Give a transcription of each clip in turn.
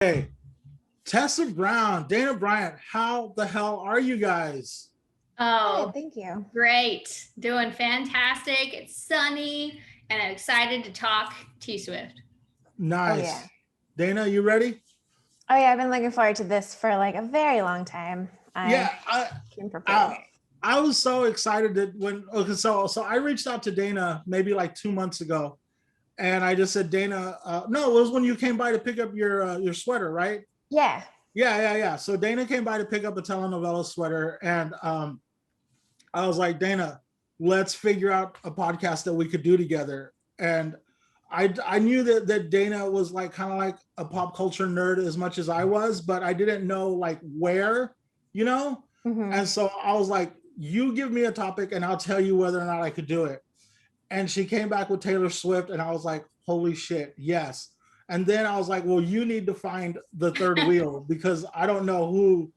Hey, Tessa Brown, Dana Bryant, how the hell are you guys? Oh, Good, thank you. great. Doing fantastic. It's sunny, and I'm excited to talk T Swift. Oh yeah. Nice. Dana, you ready? Oh yeah, I've been looking forward to this for like a very long time. Yeah, I came prepared. I, I was so excited that when okay, so I reached out to Dana maybe like 2 months ago, and I just said, Dana, no, it was when you came by to pick up your sweater, right? Yeah. Yeah. So Dana came by to pick up a telenovela sweater, and I was like, Dana, let's figure out a podcast that we could do together. And I knew that Dana was like kind of like a pop culture nerd as much as I was, but I didn't know like where, you know? Mm-hmm. And so I was like, you give me a topic and I'll tell you whether or not I could do it. And she came back with Taylor Swift, and I was like, holy shit, yes. And then I was like, well, you need to find the third wheel because I don't know who,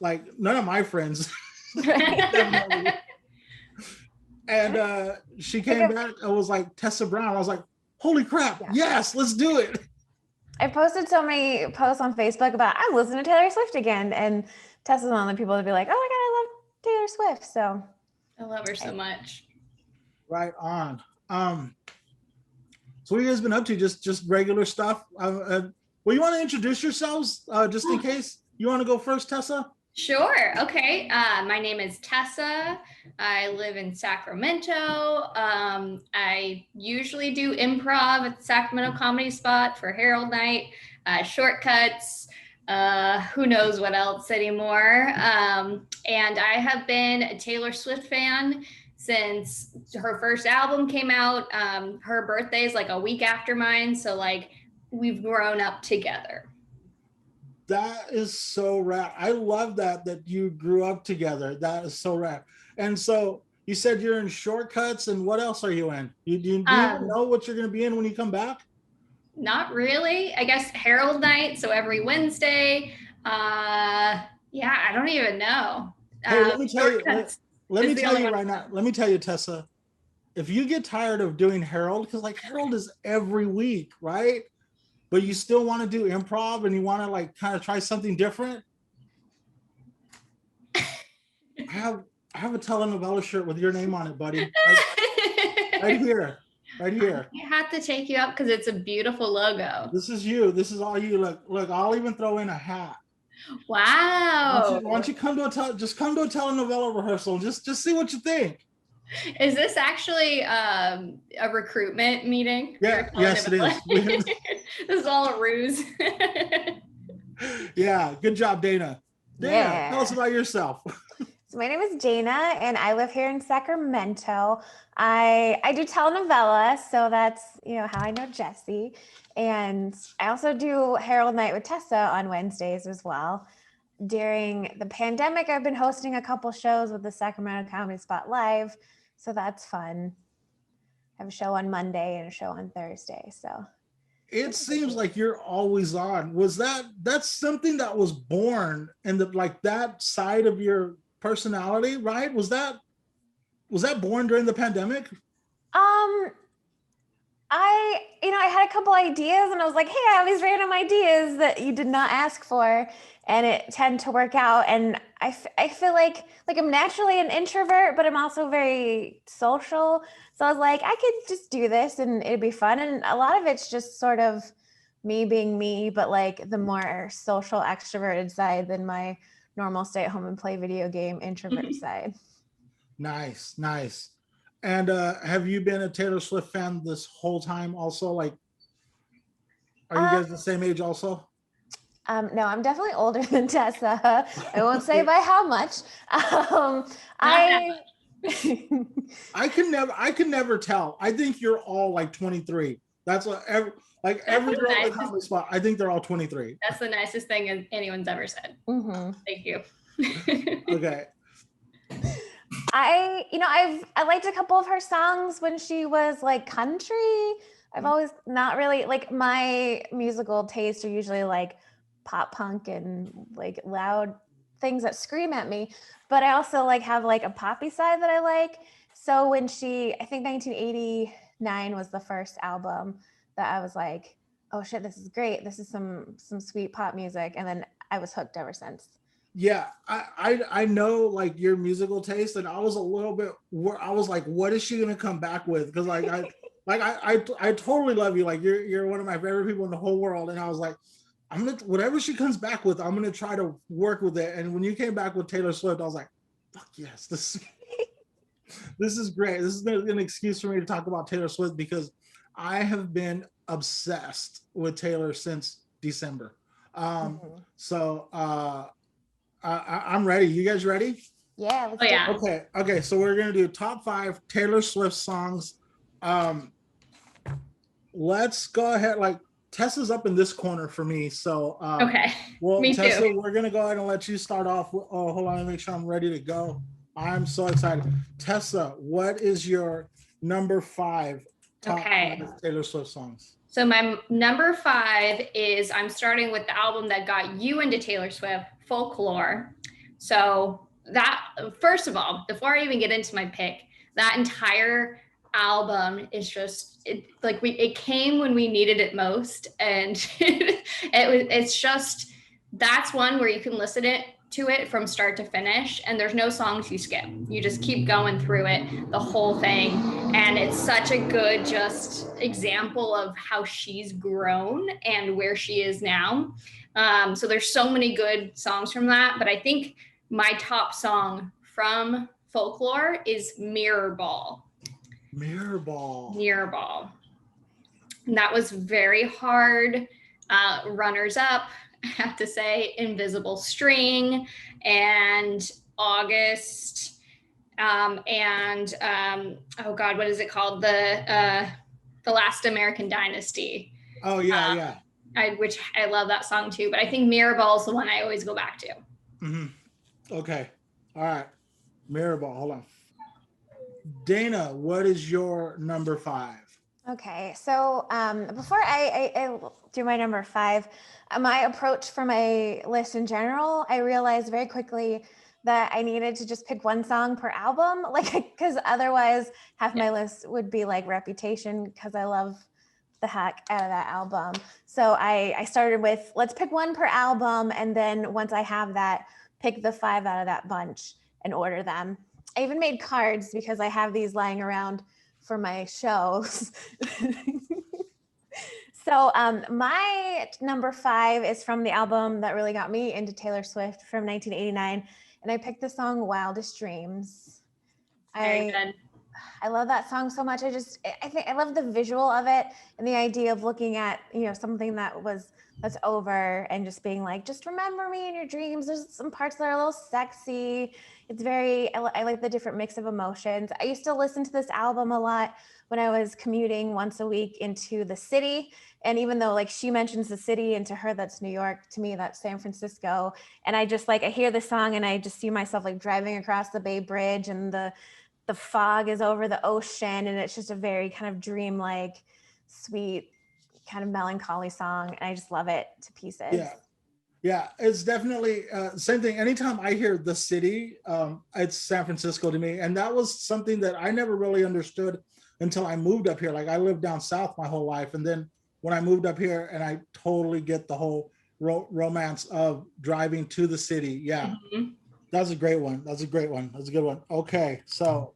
like, none of my friends definitely. And she came back and was like, Tessa Brown. I was like, holy crap, Yeah. yes, let's do it. I posted so many posts on Facebook about I'm listening to Taylor Swift again, and Tessa's one of the people to be like, oh my god, I love Taylor Swift. So I love her so much. Right on. So what you guys been up to? Just regular stuff. Well, you want to introduce yourselves just in case? You want to go first, Tessa? Sure. Okay. My name is Tessa. I live in Sacramento. I usually do improv at the Sacramento Comedy Spot for Herald Night, shortcuts. Who knows what else anymore? And I have been a Taylor Swift fan since her first album came out. Her birthday is like a week after mine. So, like, we've grown up together. That is so rad. I love that you grew up together. That is so rad. And so you said you're in shortcuts, and what else are you in? Do you even know what you're going to be in when you come back? Not really. I guess Herald Night. So every Wednesday. Yeah, I don't even know. Hey, let me tell you. Let me is the tell only you one. right now. Let me tell you, Tessa. If you get tired of doing Herald, because like Herald is every week, right? But you still want to do improv and you want to like kind of try something different. I have a telenovela shirt with your name on it, buddy. Right here. Right here. I have to take you up because it's a beautiful logo. This is you. This is all you. Look, I'll even throw in a hat. Wow. Why don't you come to just come to a telenovela rehearsal? Just see what you think. Is this actually a recruitment meeting? Yeah, yes, it is. This is all a ruse. Yeah, good job, Dana. Dana, tell us about yourself. So my name is Dayna, and I live here in Sacramento. I do telenovela, so that's how I know Jesse. And I also do Herald Night with Tessa on Wednesdays as well. During the pandemic, I've been hosting a couple shows with the Sacramento Comedy Spot Live, so that's fun. I have a show on Monday and a show on Thursday. So it seems like you're always on. That's something that was born in the like that side of your personality, right? Was that born during the pandemic? I had a couple ideas, and I was like, hey, I have these random ideas that you did not ask for, and it tend to work out. And I feel like I'm naturally an introvert, but I'm also very social. So I was like, I could just do this and it'd be fun. And a lot of it's just sort of me being me, but like the more social extroverted side than my normal stay at home and play video game introvert side. Nice. And have you been a Taylor Swift fan this whole time also? Like, are you guys the same age also? No, I'm definitely older than Tessa. I won't say by how much. I can never tell. I think you're all like 23. That's what every girl in the comedy spot. I think they're all 23. That's the nicest thing anyone's ever said. Mm-hmm. Thank you. Okay. I liked a couple of her songs when she was like country. I've always not really like my musical tastes are usually like pop punk and like loud things that scream at me, but I also like have like a poppy side that I like. So when I think 1989 was the first album that I was like, oh shit, this is great. This is some sweet pop music. And then I was hooked ever since. Yeah, I know like your musical taste, and I was a little bit where I was like, what is she gonna come back with? Because I totally love you. Like you're one of my favorite people in the whole world, and I was like, I'm gonna whatever she comes back with, I'm gonna try to work with it. And when you came back with Taylor Swift, I was like, fuck yes, this is great. This is an excuse for me to talk about Taylor Swift because I have been obsessed with Taylor since December. So I'm ready. You guys ready? Yeah. Let's do yeah. Okay. So we're gonna do top 5 Taylor Swift songs. Let's go ahead. Like Tessa's up in this corner for me. So Okay. well, Me Tessa, too. we're gonna go ahead and let you start off. Oh, hold on, let me make sure I'm ready to go. I'm so excited. Tessa, what is your number 5 top 5 Taylor Swift songs? So my number 5 is, I'm starting with the album that got you into Taylor Swift, Folklore. So that, first of all, before I even get into my pick, that entire album is just it came when we needed it most, and it's just, that's one where you can listen to it from start to finish, and there's no songs you skip. You just keep going through it, the whole thing, and it's such a good just example of how she's grown and where she is now. So there's so many good songs from that, but I think my top song from Folklore is Mirror Ball. Mirror Ball. And that was very hard. Runners up, I have to say, Invisible String and August, and oh God, what is it called? The Last American Dynasty. Oh yeah. Which I love that song too, but I think Mirror Ball is the one I always go back to. Okay. All right. Mirror Ball. Hold on. Dayna, what is your number 5? Okay, so before I do my number 5, my approach for my list in general, I realized very quickly that I needed to just pick one song per album, like, because otherwise half my list would be like Reputation, because I love the heck out of that album. So I started with, let's pick one per album, and then once I have that, pick the 5 out of that bunch and order them. I even made cards because I have these lying around for my shows. So my number 5 is from the album that really got me into Taylor Swift from 1989, and I picked the song Wildest Dreams. Very good. I love that song so much. I think I love the visual of it and the idea of looking at, something that's over and just being like, just remember me in your dreams. There's some parts that are a little sexy. It's I like the different mix of emotions. I used to listen to this album a lot when I was commuting once a week into the city. And even though like she mentions the city, and to her that's New York, to me that's San Francisco. And I just I hear the song and I just see myself like driving across the Bay Bridge, and the fog is over the ocean, and it's just a very kind of dreamlike, sweet, kind of melancholy song, and I just love it to pieces. Yeah, it's definitely same thing. Anytime I hear the city, it's San Francisco to me, and that was something that I never really understood until I moved up here. Like I lived down south my whole life, and then when I moved up here, and I totally get the whole romance of driving to the city. Yeah, that's a great one. That's a good one. Okay, so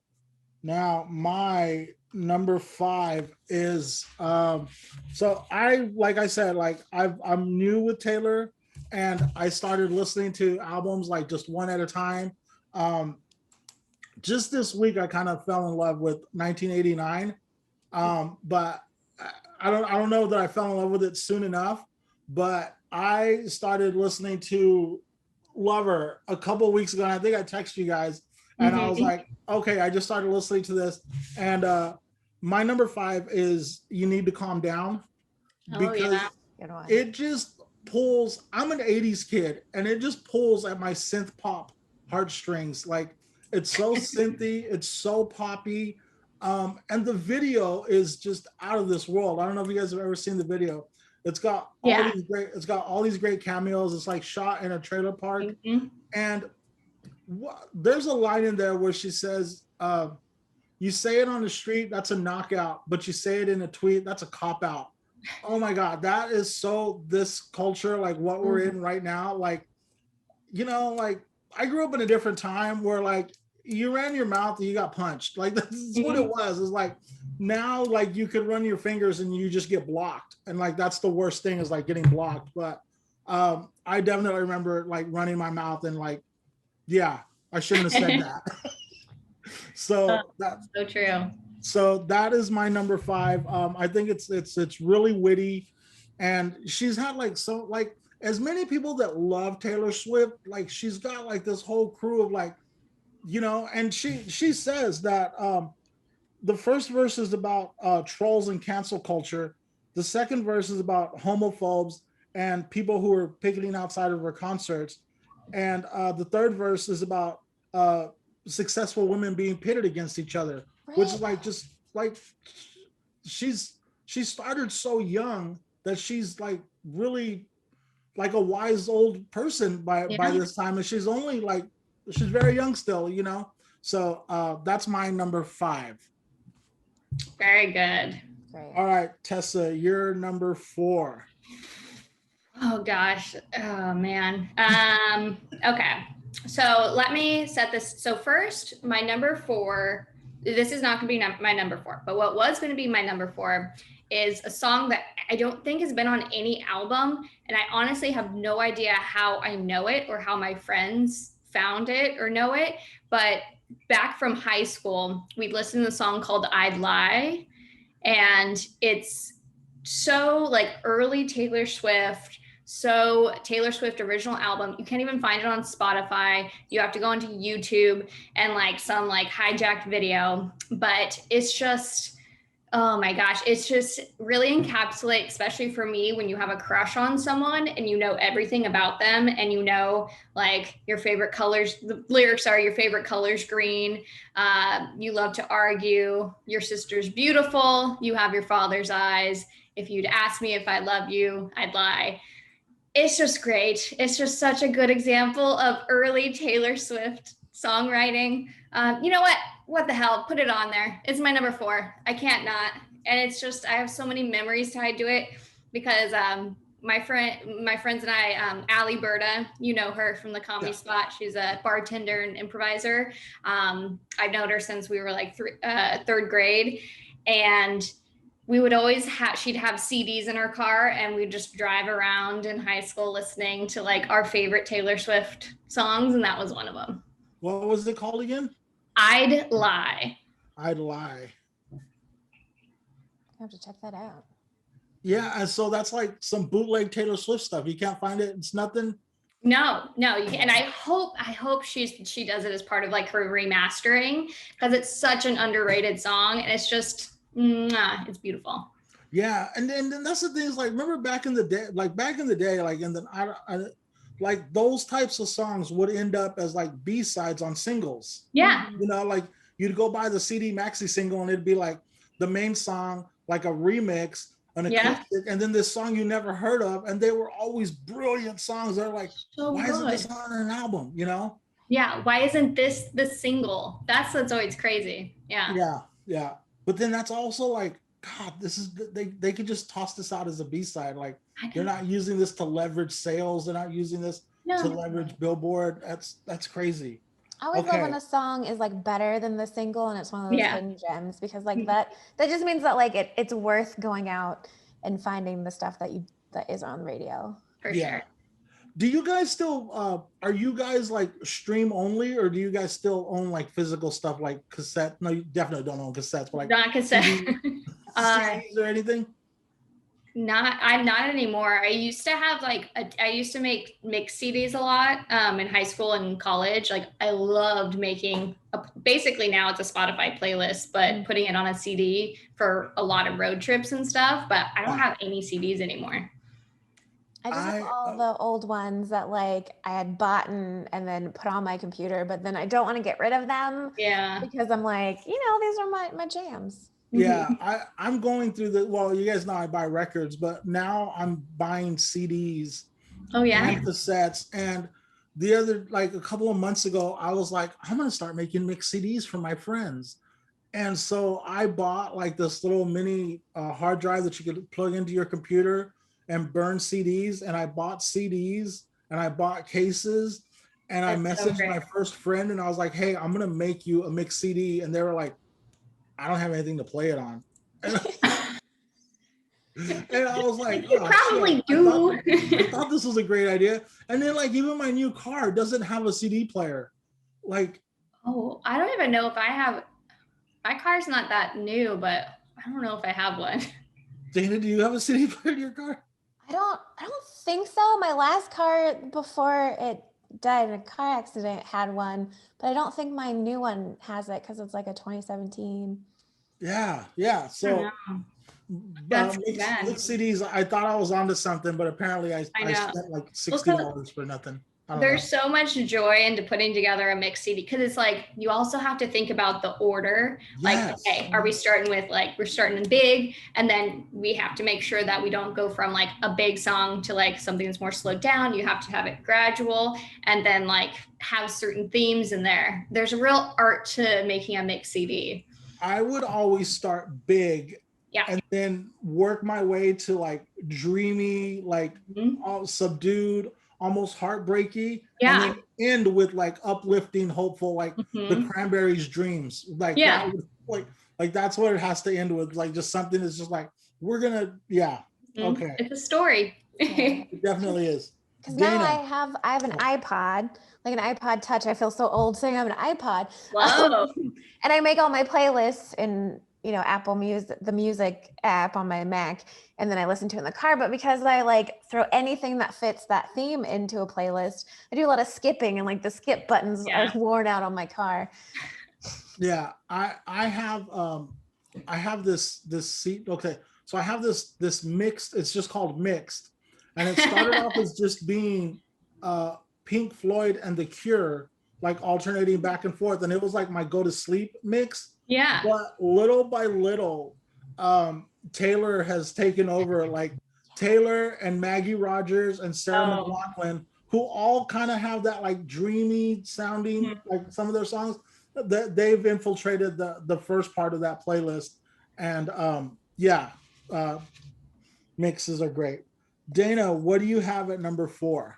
now my number 5 is so like I said, I'm new with Taylor, and I started listening to albums like just one at a time. Just this week I kind of fell in love with 1989, but I don't know that I fell in love with it soon enough, but I started listening to Lover a couple of weeks ago, and I think I texted you guys, and I was like, okay, I just started listening to this, and my number 5 is You Need to Calm Down, because it just pulls, I'm an 80s kid, and it just pulls at my synth pop heartstrings. Like it's so synthy, it's so poppy, and the video is just out of this world. I don't know if you guys have ever seen the video. It's got all these great cameos. It's like shot in a trailer park, and there's a line in there where she says, you say it on the street, that's a knockout, but you say it in a tweet, that's a cop out. Oh my God, that is so this culture, like what we're in right now. Like, like I grew up in a different time where like you ran your mouth and you got punched. Like that's what it was. It's like now like you could run your fingers and you just get blocked. And like that's the worst thing is like getting blocked. But I definitely remember like running my mouth and like, yeah, I shouldn't have said that. So that So true. so that is my number 5. I think it's really witty, and she's had like so like as many people that love Taylor Swift. Like she's got like this whole crew of like, and she says that the first verse is about trolls and cancel culture. The second verse is about homophobes and people who are picketing outside of her concerts, and the third verse is about successful women being pitted against each other, which is like just like she started so young that she's like really like a wise old person by this time, and she's only like she's very young still, So that's my number 5. Very good. Great. All right, Tessa, you're number 4. Oh gosh. Oh man. Okay. So let me set this. So first, my number 4, this is not going to be my number 4, but what was going to be my number 4 is a song that I don't think has been on any album. And I honestly have no idea how I know it or how my friends found it or know it. But back from high school, we listened to a song called I'd Lie. And it's so like early Taylor Swift. So Taylor Swift original album, you can't even find it on Spotify. You have to go into YouTube and like some like hijacked video, but it's just, oh my gosh, it's just really encapsulate, especially for me, when you have a crush on someone and you know everything about them and you know like your favorite colors, the lyrics are your favorite color's green, you love to argue, your sister's beautiful, you have your father's eyes, if you'd ask me if I love you, I'd lie. It's just great. It's just such a good example of early Taylor Swift songwriting. You know what? What the hell? Put it on there. It's my number 4. I can't not. And it's just, I have so many memories tied to it because my friends and I, Allie Berta, you know her from the Comedy Spot. She's a bartender and improviser. I've known her since we were like 3rd grade. And we would always she'd have CDs in her car and we'd just drive around in high school listening to like our favorite Taylor Swift songs. And that was one of them. What was it called again? I'd Lie. I'd Lie. I have to check that out. Yeah, and so that's like some bootleg Taylor Swift stuff. You can't find it. It's nothing. No, you can, and I hope she does it as part of like her remastering because it's such an underrated song and it's just it's beautiful. Yeah, and then that's the thing is like remember back in the day, like and then I like those types of songs would end up as like B-sides on singles. Yeah. Like you'd go buy the CD maxi single and it'd be like the main song, like a remix, an acoustic, and then this song you never heard of, and they were always brilliant songs. They're like, so why good. isn't this on an album? Yeah, why isn't this the single? That's always crazy. Yeah. But then that's also like, God, this is they could just toss this out as a B-side. Like they're not using this to leverage sales. They're not using this to leverage Billboard. That's crazy. I always love when a song is like better than the single and it's one of those hidden gems because like that just means that like it's worth going out and finding the stuff that is on the radio. For sure. Do you guys still are you guys like stream only, or do you guys still own like physical stuff like cassette? No, you definitely don't own cassettes, but like not cassette CDs or anything. I'm not anymore. I used to have I used to make mix CDs a lot in high school and college. Like I loved making basically now it's a Spotify playlist, but putting it on a CD for a lot of road trips and stuff. But I don't have any CDs anymore. I just have all the old ones that like I had bought and then put on my computer, but then I don't want to get rid of them. Yeah. Because I'm like, these are my jams. Yeah, I'm going through you guys know I buy records, but now I'm buying CDs. Oh yeah. And cassettes. And the other, like a couple of months ago, I was like, I'm going to start making mixed CDs for my friends. And so I bought like this little mini hard drive that you could plug into your computer and burn CDs. And I bought CDs and I bought cases. And I That's so messaged great. my first friend and I was like, hey, I'm going to make you a mixed CD. And they were like, I don't have anything to play it on. And, and I was like, You oh probably shit, do. I thought this was a great idea. And then like even my new car doesn't have a CD player. Like, Oh, I don't even know if I have. My car's not that new, but I don't know if I have one. Dana, do you have a CD player in your car? I don't think so. My last car before it died in a car accident had one, but I don't think my new one has it because it's like a 2017. Yeah. I So don't know. That's bad. mixed CDs. I thought I was onto something, but apparently I I know. spent like Well, $60 for nothing. I don't know. there's so much joy into putting together a mixed CD because it's like you also have to think about the order. Like, Yes. okay, are we starting with like we're starting big, and then we have to make sure that we don't go from like a big song to like something that's more slowed down. You have to have it gradual, and then like have certain themes in there. There's a real art to making a mixed CD. I would always start big, Yeah. and then work my way to like dreamy, like all subdued, almost heartbreaky, Yeah. and then end with like uplifting, hopeful, like the Cranberries' Dreams. Like Yeah. that would, like that's what it has to end with. Like just something that's just like we're gonna, yeah, okay, It's a story. it definitely is. Because now Dana. I have an iPod, like an iPod Touch. I feel so old saying I have an iPod. Whoa. And I make all my playlists in, you know, Apple Music, the music app on my Mac, and then I listen to it in the car. But because I like throw anything that fits that theme into a playlist, I do a lot of skipping, and like the skip buttons are worn out on my car. Yeah, I have this seat. Okay, so I have this mixed. It's just called mixed, and it started off as just being Pink Floyd and The Cure, like alternating back and forth, and it was like my go to sleep mix. Yeah. But little by little, Taylor has taken over. Like Taylor and Maggie Rogers and Sarah McLachlan, who all kind of have that like dreamy sounding, like some of their songs. They've infiltrated the first part of that playlist, and mixes are great. Dana, what do you have at number 4?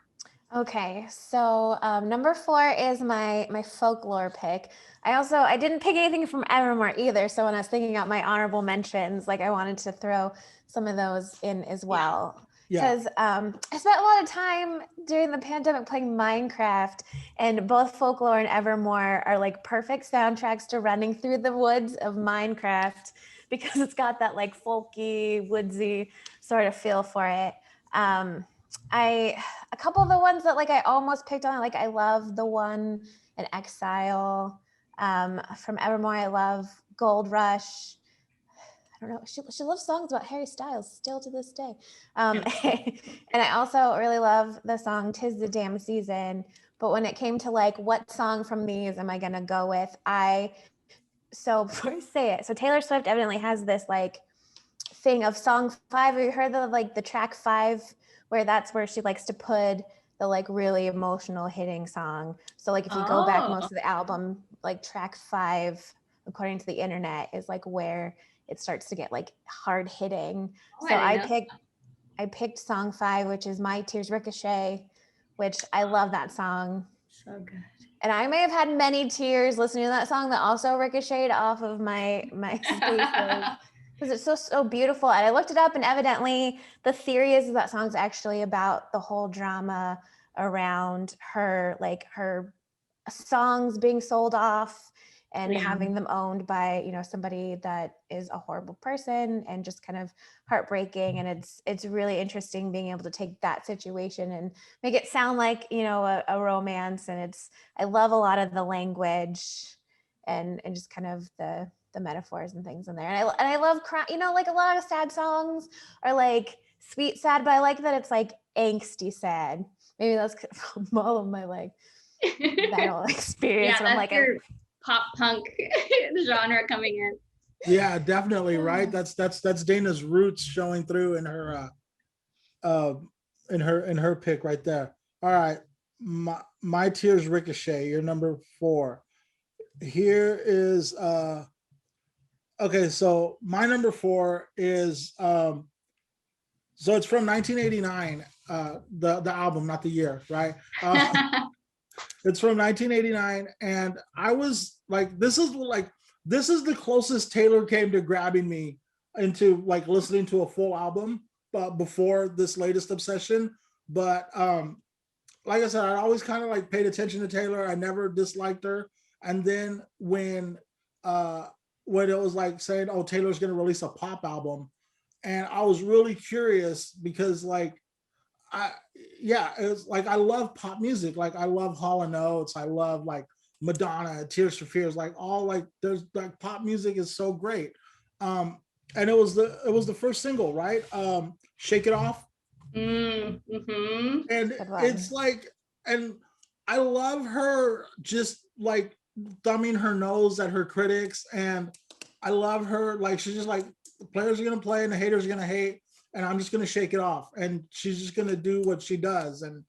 Okay, so number 4 is my folklore pick. I didn't pick anything from Evermore either. So when I was thinking out my honorable mentions, like I wanted to throw some of those in as well. Because I spent a lot of time during the pandemic playing Minecraft, and both Folklore and Evermore are like perfect soundtracks to running through the woods of Minecraft because it's got that like folky, woodsy sort of feel for it. A couple of the ones that like I almost picked on, like I love the one in Exile. From Evermore, I love Gold Rush. I don't know. She loves songs about Harry Styles still to this day. And I also really love the song "'Tis the Damn Season." But when it came to like what song from these am I gonna go with, so before I say it, so Taylor Swift evidently has this like thing of song 5. Have you heard of like the track 5, where that's where she likes to put the like really emotional hitting song? So like if you go back most of the album, like track 5, according to the internet, is like where it starts to get like hard hitting. So I picked song 5, which is My Tears Ricochet, which I love that song. So good. And I may have had many tears listening to that song that also ricocheted off of my spaces. Because it's so beautiful. And I looked it up, and evidently the theory is that song's actually about the whole drama around her songs being sold off and having them owned by, you know, somebody that is a horrible person, and just kind of heartbreaking. And it's really interesting being able to take that situation and make it sound like, you know, a romance. And I love a lot of the language and just kind of the metaphors and things in there. And I love, you know, like a lot of sad songs are like sweet sad, but I like that it's like angsty sad. Maybe that's from all of my like metal experience. Yeah, that's your pop punk genre coming in. Yeah, definitely, right? That's Dana's roots showing through in her in her pick right there. All right. My Tears Ricochet, your number 4. Here is Okay, so my number 4 is so it's from 1989, the album, not the year, right? It's from 1989, and I was like, this is the closest Taylor came to grabbing me into like listening to a full album, but before this latest obsession. But like I said, I always kind of like paid attention to Taylor. I never disliked her. And then when it was like saying, "Oh, Taylor's going to release a pop album," and I was really curious because like I yeah, it's like I love pop music. Like I love Hall and Oates. I love like Madonna, Tears for Fears. Like all like there's like pop music is so great. And it was the first single, right? Shake It Off. Mm-hmm. And it's like, and I love her just like thumbing her nose at her critics, and I love her like she's just like the players are gonna play and the haters are gonna hate, and I'm just gonna shake it off, and she's just gonna do what she does, and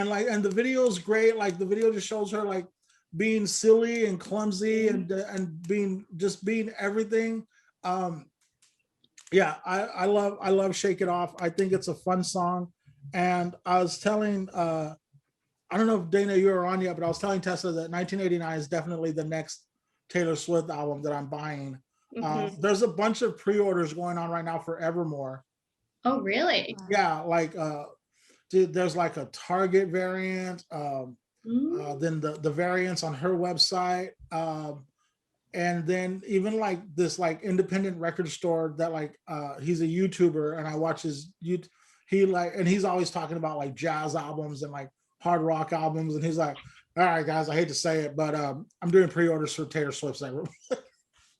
like and the video is great. Like the video just shows her like being silly and clumsy and being everything. Yeah, I love Shake It Off. I think it's a fun song. And I was telling I don't know if Dayna you were on yet, but I was telling Tessa that 1989 is definitely the next Taylor Swift album that I'm buying. Mm-hmm. There's a bunch of pre-orders going on right now for Evermore. Oh, really? Yeah, like there's like a Target variant, then the variants on her website, and then even like this like independent record store that like he's a YouTuber, and I watch his and he's always talking about like jazz albums and like hard rock albums, and he's like, all right guys, I hate to say it, but I'm doing pre-orders for Taylor Swift's album.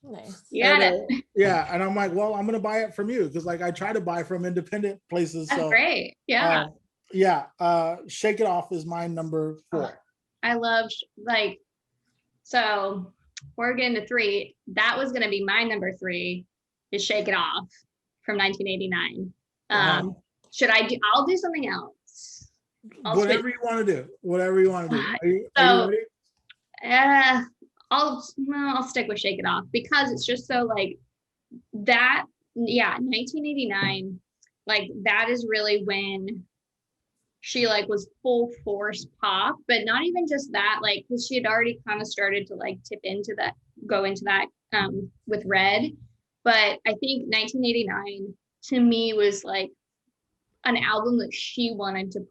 Nice. Yeah, and I'm like, well, I'm gonna buy it from you because like I try to buy from independent places. That's so great. Yeah. Shake It Off is my number 4. I loved like, so we're getting to 3. That was going to be my number 3 is Shake It Off from 1989. Should I do, I'll do something else. Whatever you want to do. Whatever you want to do. Are you ready? I'll stick with Shake It Off because it's just so like that. Yeah, 1989, like that is really when she like was full force pop, but not even just that, like because she had already kind of started to like go into that with Red. But I think 1989 to me was like an album that she wanted to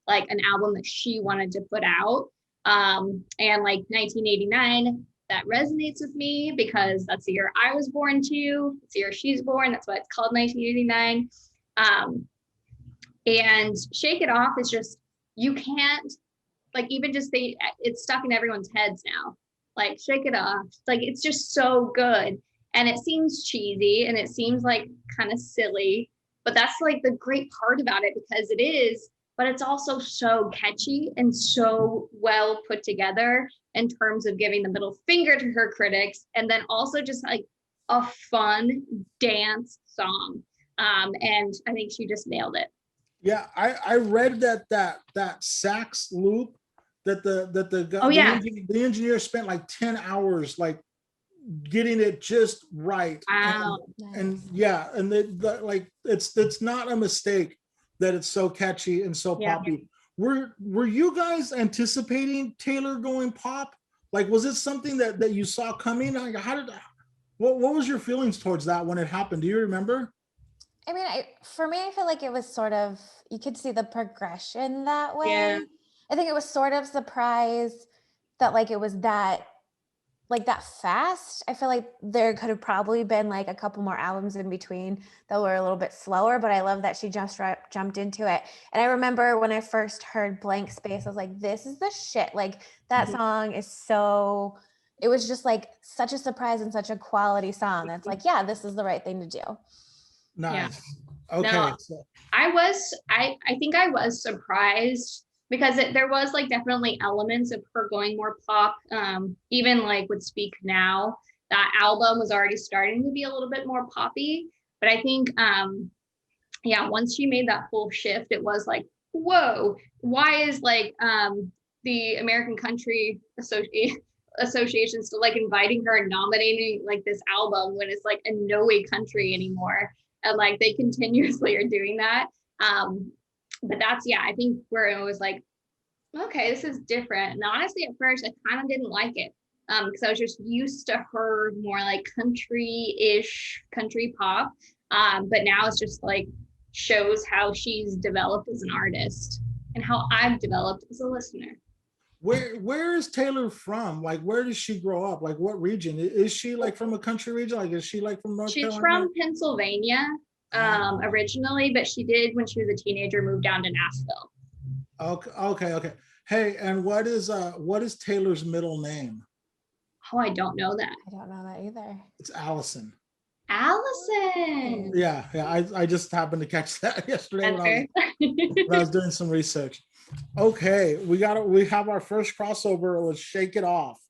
like an album that she wanted to put out. And like 1989, that resonates with me because that's the year I was born too. It's the year she's born. That's why it's called 1989. And Shake It Off is just, you can't like even just say it's stuck in everyone's heads now. Like Shake It Off, like it's just so good. And it seems cheesy and it seems like kind of silly, but that's like the great part about it because it is, but it's also so catchy and so well put together in terms of giving the middle finger to her critics. And then also just like a fun dance song. And I think she just nailed it. Yeah, I read that sax loop that the engineer spent like 10 hours like getting it just right. Wow. And yeah, and like it's not a mistake that it's so catchy and so poppy. Were you guys anticipating Taylor going pop? Like, was it something that you saw coming? Like, what was your feelings towards that when it happened? Do you remember? I mean, for me, I feel like it was sort of, you could see the progression that way. Yeah. I think it was sort of surprised that like it was that fast. I feel like there could have probably been like a couple more albums in between that were a little bit slower, but I love that she jumped into it. And I remember when I first heard Blank Space, I was like, this is the shit. Like that song is so, it was just like such a surprise and such a quality song. That's like, yeah, this is the right thing to do. Nice. Yeah. Okay. No, I think I was surprised because there was like definitely elements of her going more pop. Even like with Speak Now, that album was already starting to be a little bit more poppy. But I think, once she made that full shift, it was like, whoa, why is like the American Country Association, associations to like inviting her and nominating like this album when it's like in no way country anymore. And like they continuously are doing that. But that's, yeah, I think where it was like, okay, this is different. And honestly, at first, I kind of didn't like it because I was just used to her more like country-ish, country pop. But now it's just like shows how she's developed as an artist and how I've developed as a listener. Where is Taylor from? Like, where does she grow up? Like, what region? Is she like from a country region? Like, is she like from North She's Carolina? from Pennsylvania originally, but she did when she was a teenager move down to Nashville. Okay. Hey, and what is Taylor's middle name? Oh, I don't know that. I don't know that either. It's Allison. Allison. Yeah. I just happened to catch that yesterday when I was doing some research. Okay, we have our first crossover. Let's shake it off.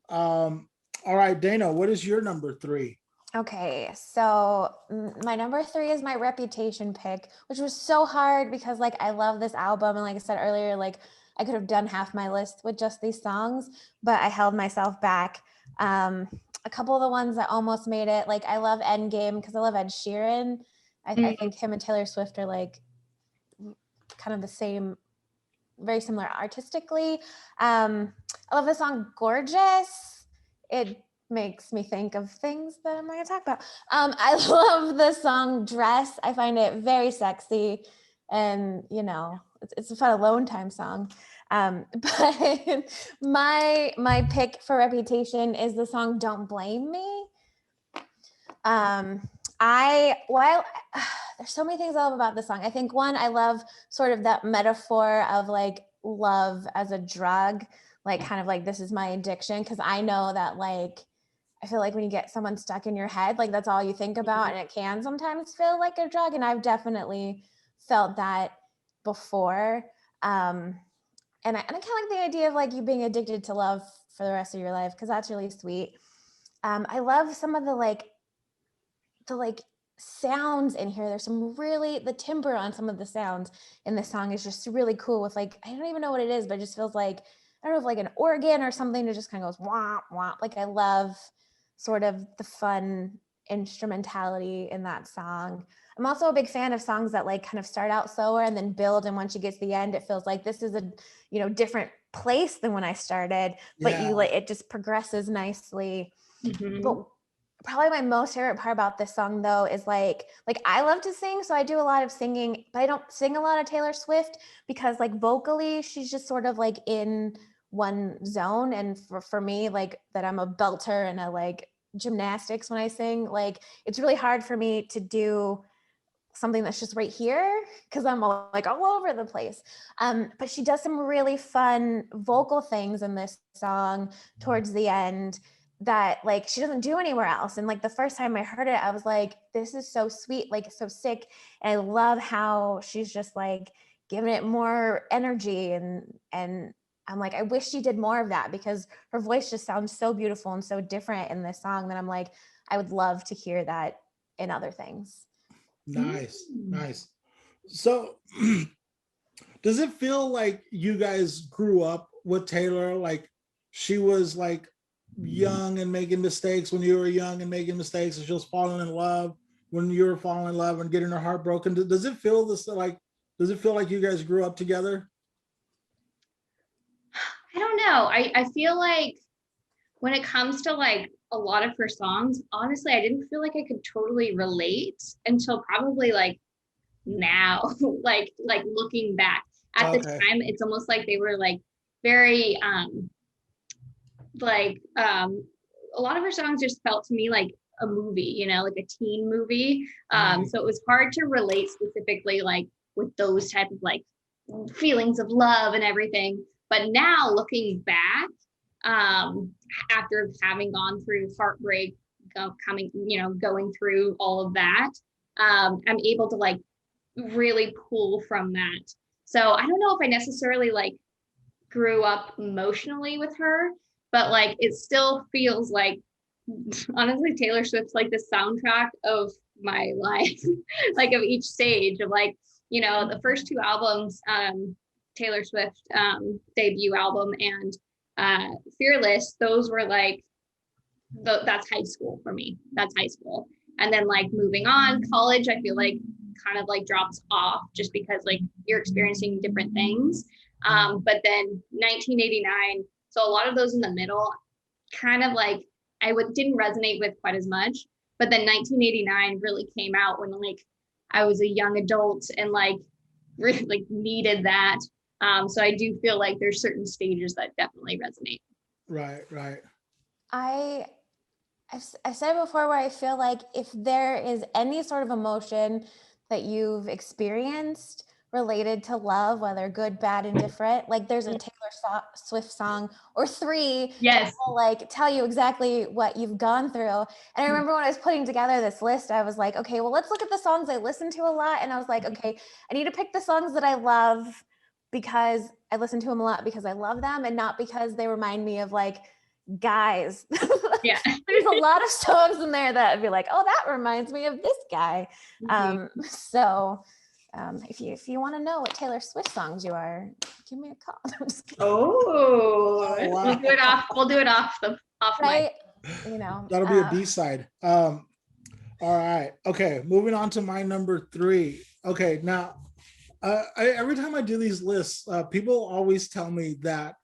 All right, Dayna, what is your number 3? Okay, so my number 3 is my Reputation pick, which was so hard because like I love this album, and like I said earlier, like I could have done half my list with just these songs, but I held myself back. A couple of the ones that almost made it, like I love Endgame because I love Ed Sheeran. I think him and Taylor Swift are like kind of the same, very similar artistically. I love the song Gorgeous. It makes me think of things that I'm not gonna talk about. I love the song Dress. I find it very sexy, and you know, it's a fun alone time song. But my pick for Reputation is the song Don't Blame Me. There's so many things I love about this song. I think one, I love sort of that metaphor of like love as a drug, like kind of like this is my addiction, because I know that like I feel like when you get someone stuck in your head, like that's all you think about, and it can sometimes feel like a drug, and I've definitely felt that before. And I kind of like the idea of like you being addicted to love for the rest of your life, because that's really sweet. I love some of the sounds in here. There's some really, the timbre on some of the sounds in the song is just really cool with like, I don't even know what it is, but it just feels like, I don't know if like an organ or something that just kind of goes wah, wah. Like I love sort of the fun instrumentality in that song. I'm also a big fan of songs that like kind of start out slower and then build. And once you get to the end, it feels like this is a, you know, different place than when I started, but you like, it just progresses nicely. But probably my most favorite part about this song though is like I love to sing, so I do a lot of singing, but I don't sing a lot of Taylor Swift because like vocally she's just sort of like in one zone, and for me, like that I'm a belter and I like gymnastics when I sing, like it's really hard for me to do something that's just right here because I'm all over the place. But she does some really fun vocal things in this song towards the end that like she doesn't do anywhere else. And like the first time I heard it, I was like, this is so sweet, like so sick. And I love how she's just like giving it more energy, and I'm like, I wish she did more of that because her voice just sounds so beautiful and so different in this song that I'm like, I would love to hear that in other things. Nice. So does it feel like you guys grew up with Taylor? Like she was like young and making mistakes when you were young and making mistakes, and she was falling in love when you were falling in love and getting her heart broken? Does it feel like you guys grew up together? I don't know. I feel like when it comes to like a lot of her songs, honestly, I didn't feel like I could totally relate until probably like now, like looking back. At the time, it's almost like they were like very a lot of her songs just felt to me like a movie, you know, like a teen movie. So it was hard to relate specifically like with those type of like feelings of love and everything. But now looking back, after having gone through heartbreak, going through all of that, I'm able to like really pull from that. So I don't know if I necessarily like grew up emotionally with her, but like it still feels like, honestly, Taylor Swift's like the soundtrack of my life, like of each stage of like, you know, the first 2 albums, Taylor Swift debut album and Fearless, those were like, that's high school for me. That's high school. And then like moving on, college, I feel like kind of like drops off just because like you're experiencing different things. But then 1989, so a lot of those in the middle kind of like didn't resonate with quite as much. But then 1989 really came out when like I was a young adult and like really like needed that. So I do feel like there's certain stages that definitely resonate. Right. I've said before where I feel like if there is any sort of emotion that you've experienced related to love, whether good, bad, indifferent, like there's a Taylor Swift song or three Yes. that will like tell you exactly what you've gone through. And I remember when I was putting together this list, I was like, okay, well, let's look at the songs I listen to a lot. And I was like, okay, I need to pick the songs that I love because I listen to them a lot because I love them and not because they remind me of like guys. Yeah. There's a lot of songs in there that I'd be like, oh, that reminds me of this guy. So if you want to know what Taylor Swift songs you are, give me a call. I'm just kidding. Oh, wow. We'll do it off Right? mic. You know, That'll be a B-side. All right. Okay. Moving on to my number 3. Okay. Now, every time I do these lists, people always tell me that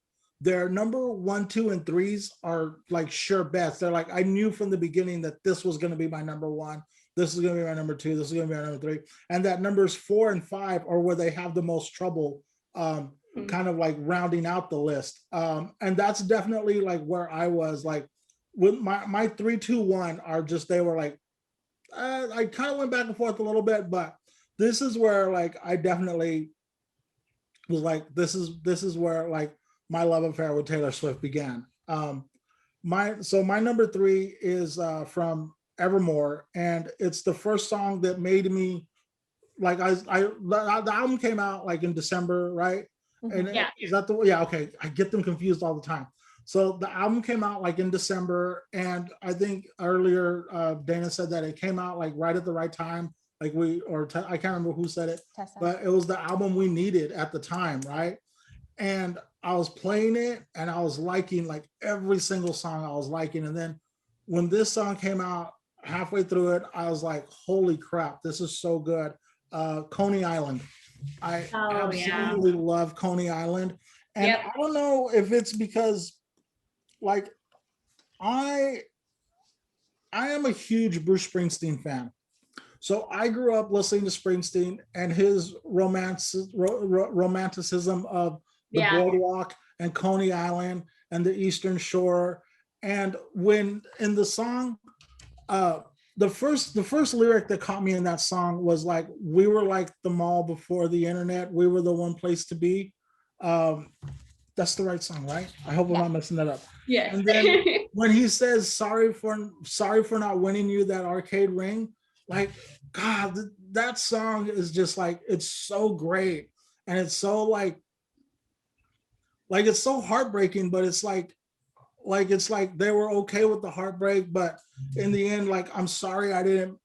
their number 1, 2, and 3s are like sure bets. They're like, I knew from the beginning that this was going to be my number 1. This is going to be my number 2. This is going to be my number 3. And that numbers 4 and 5 are where they have the most trouble kind of like rounding out the list. And that's definitely like where I was like with my 3, 2, 1 are just, they were like, I kind of went back and forth a little bit, but this is where like I definitely was like, this is where like my love affair with Taylor Swift began. My number 3 is from Evermore, and it's the first song that made me like the album came out like in December, right? And Yeah. is that the yeah? Okay, I get them confused all the time. So the album came out like in December, and I think earlier Dayna said that it came out like right at the right time. Like I can't remember who said it, Tessa. but it was the album we needed at the time, right? And I was playing it and I was liking like every single song I was liking. And then when this song came out, halfway through it, I was like, holy crap, this is so good. Coney Island. I absolutely love Coney Island. And I don't know if it's because like I am a huge Bruce Springsteen fan. So I grew up listening to Springsteen and his romanticism of the boardwalk and Coney Island and the Eastern Shore. And when in the song, the first lyric that caught me in that song was like, we were like the mall before the internet. We were the one place to be. That's the right song, right? I hope I'm not messing that up. Yes. And then when he says, sorry for not winning you that arcade ring, like, God, that song is just like, it's so great. And it's so like it's so heartbreaking, but it's like it's like they were okay with the heartbreak, but in the end, like, I'm sorry I didn't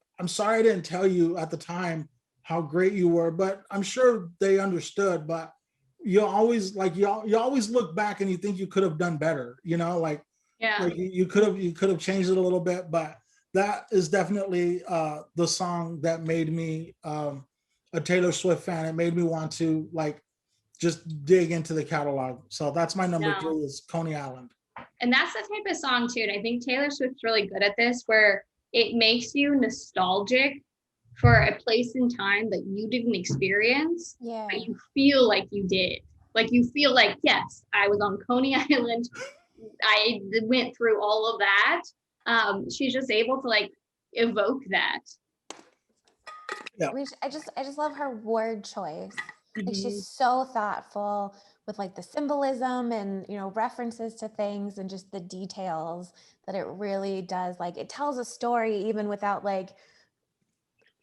tell you at the time how great you were, but I'm sure they understood. But you always look back and you think you could have done better, like you could have changed it a little bit. But that is definitely the song that made me a Taylor Swift fan. It made me want to like just dig into the catalog. So that's my number 3 is Coney Island. And that's the type of song too. And I think Taylor Swift's really good at this, where it makes you nostalgic for a place in time that you didn't experience, but you feel like you did. Like you feel like, yes, I was on Coney Island. I went through all of that. She's just able to like evoke that. Yeah. I just love her word choice. Like she's so thoughtful with like the symbolism and references to things and just the details that it really does. Like it tells a story even without like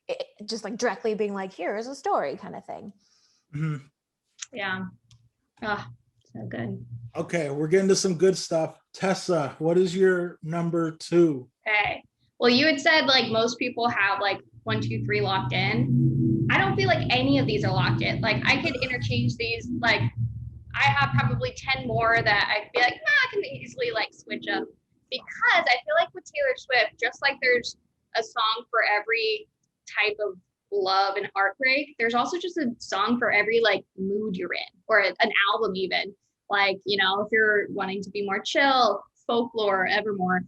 it just like directly being like, here is a story kind of thing. Mm-hmm. Yeah. Oh, so good. Okay, we're getting to some good stuff. Tessa, what is your number 2? Okay. Well, you had said like most people have like 1, 2, 3 locked in. I don't feel like any of these are locked in. Like I could interchange these. Like I have probably 10 more that I feel like, I can easily like switch up, because I feel like with Taylor Swift, just like there's a song for every type of love and heartbreak, there's also just a song for every like mood you're in, or an album even. Like, you know, if you're wanting to be more chill, Folklore, Evermore.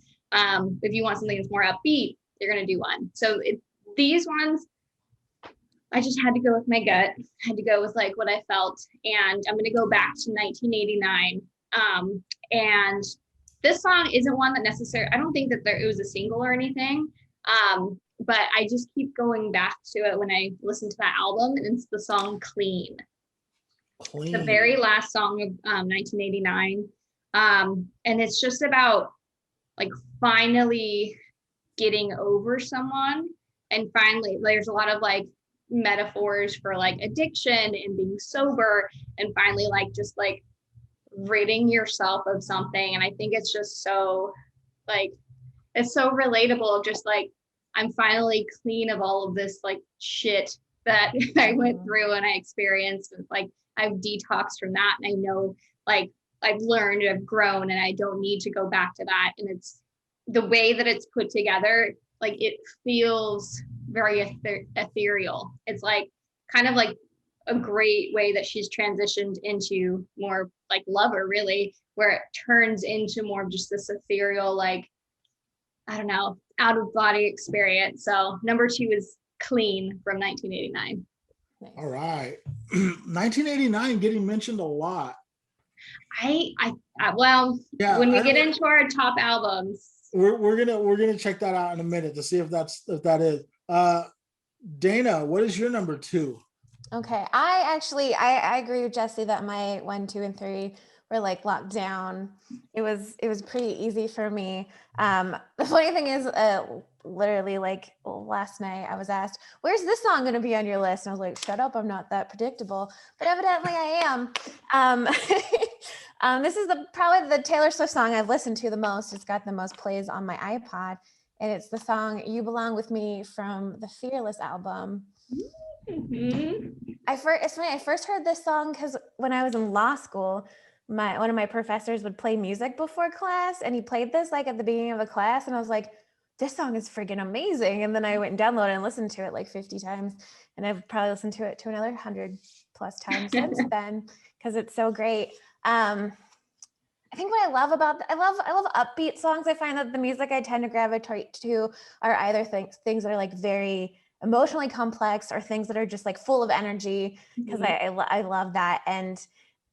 If you want something that's more upbeat, you're gonna do one. So these ones, I just had to go with my gut. I had to go with like what I felt, and I'm gonna go back to 1989. And this song isn't one that necessarily, I don't think that it was a single or anything. But I just keep going back to it when I listen to that album, and it's the song Clean. Clean. The very last song of 1989. And it's just about like finally getting over someone, and finally there's a lot of like metaphors for like addiction and being sober, and finally like just like ridding yourself of something. And I think it's just so like, it's so relatable, just like I'm finally clean of all of this like shit that I went through and I experienced. And like I've detoxed from that, and I know like I've learned, I've grown, and I don't need to go back to that. And it's the way that it's put together, like it feels very ethereal. It's like kind of like a great way that she's transitioned into more like Lover, really, where it turns into more of just this ethereal, like, I don't know, out of body experience. So number 2 is Clean from 1989. Nice. All right. 1989 getting mentioned a lot. Well, Yeah, when we get into our top albums, we're gonna check that out in a minute to see if that is. Dayna, what is your number 2? Okay, I agree with Jesse that my 1, 2, and 3 were like locked down. It was pretty easy for me. The funny thing is, literally like last night I was asked, "Where's this song going to be on your list?" And I was like, "Shut up, I'm not that predictable." But evidently I am. This is probably the Taylor Swift song I've listened to the most. It's got the most plays on my iPod, and it's the song "You Belong with Me" from the Fearless album. mm-hmm. It's funny, I first heard this song because when I was in law school, one of my professors would play music before class, and he played this like at the beginning of the class, and I was like, this song is freaking amazing. And then I went and downloaded and listened to it like 50 times, and I've probably listened to it to another 100 plus times since then because it's so great. I think what I love about I love upbeat songs. I find that the music I tend to gravitate to are either things that are like very emotionally complex, or things that are just like full of energy, because I love that. And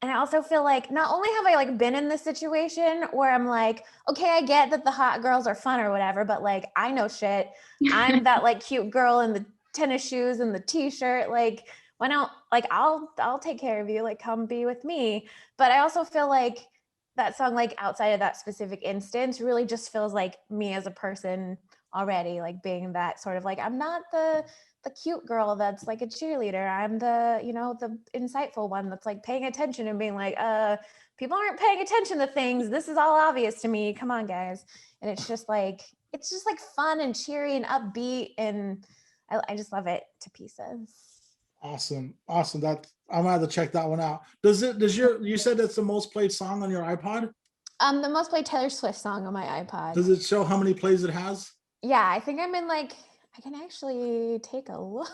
I also feel like not only have I like been in this situation where I'm like, okay, I get that the hot girls are fun or whatever, but like I know shit. I'm that like cute girl in the tennis shoes and the t-shirt. Like, why don't, like, I'll take care of you, like come be with me. But I also feel like that song, like outside of that specific instance, really just feels like me as a person already, like being that sort of like, I'm not the cute girl that's like a cheerleader. I'm the, the insightful one that's like paying attention and being like, people aren't paying attention to things. This is all obvious to me. Come on, guys. And it's just like fun and cheery and upbeat. And I just love it to pieces. Awesome. That I'm gonna have to check that one out. You said that's the most played song on your iPod? The most played Taylor Swift song on my iPod. Does it show how many plays it has? Yeah, I think I'm in like, I can actually take a look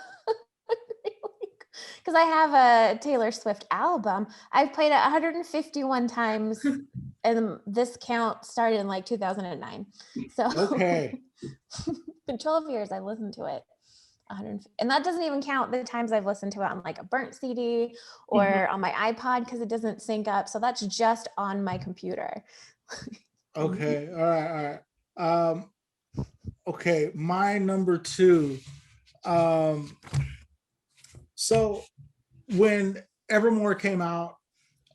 because I have a Taylor Swift album. I've played it 151 times, and this count started in like 2009. So okay, in 12 years I've listened to it. And that doesn't even count the times I've listened to it on like a burnt CD or on my iPod, because it doesn't sync up. So that's just on my computer. okay, all right. Okay, my number 2. So when Evermore came out,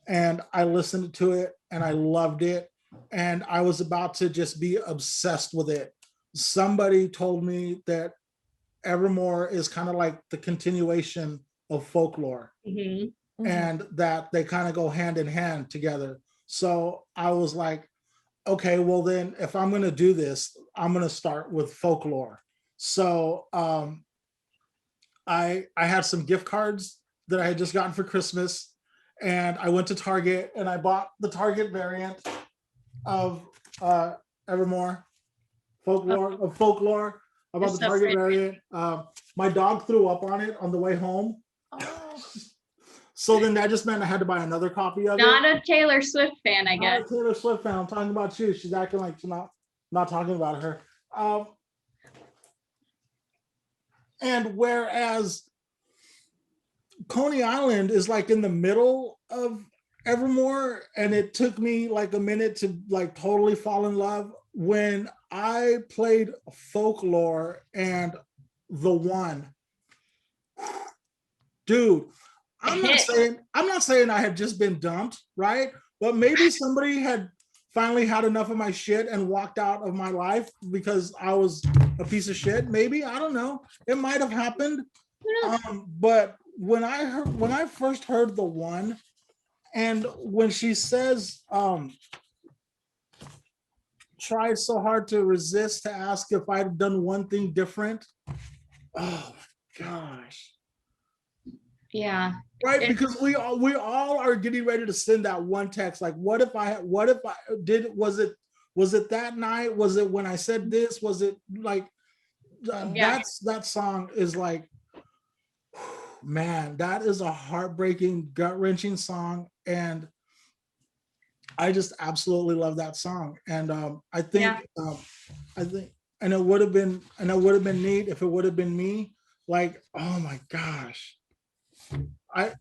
and I listened to it and I loved it, and I was about to just be obsessed with it, somebody told me that Evermore is kind of like the continuation of Folklore, and that they kind of go hand in hand together. So I was like, okay, well then if I'm going to do this, I'm going to start with Folklore. So I had some gift cards that I had just gotten for Christmas, and I went to Target and I bought the Target variant of Evermore folklore. I bought It's the so Target pretty. variant. My dog threw up on it on the way home. Oh. So then that just meant I had to buy another copy of Not it. a Taylor Swift fan, I Not guess. a Taylor Swift fan. I'm talking about you. She's acting like she's not talking about her. And whereas Coney Island is like in the middle of Evermore, and it took me like a minute to like totally fall in love when I played Folklore and The One. Dude, I'm not saying I had just been dumped, right? But maybe somebody had finally had enough of my shit and walked out of my life because I was a piece of shit. Maybe, I don't know. It might have happened. But when I first heard The One, and when she says, tried so hard to resist to ask if I'd done one thing different. Oh my gosh. Yeah. Right, because we all are getting ready to send that one text. Like, what if I did? Was it that night? Was it when I said this? Was it like that song is like, man, that is a heartbreaking, gut-wrenching song, and I just absolutely love that song. And I think and it would have been neat if it would have been me. Like, oh my gosh. I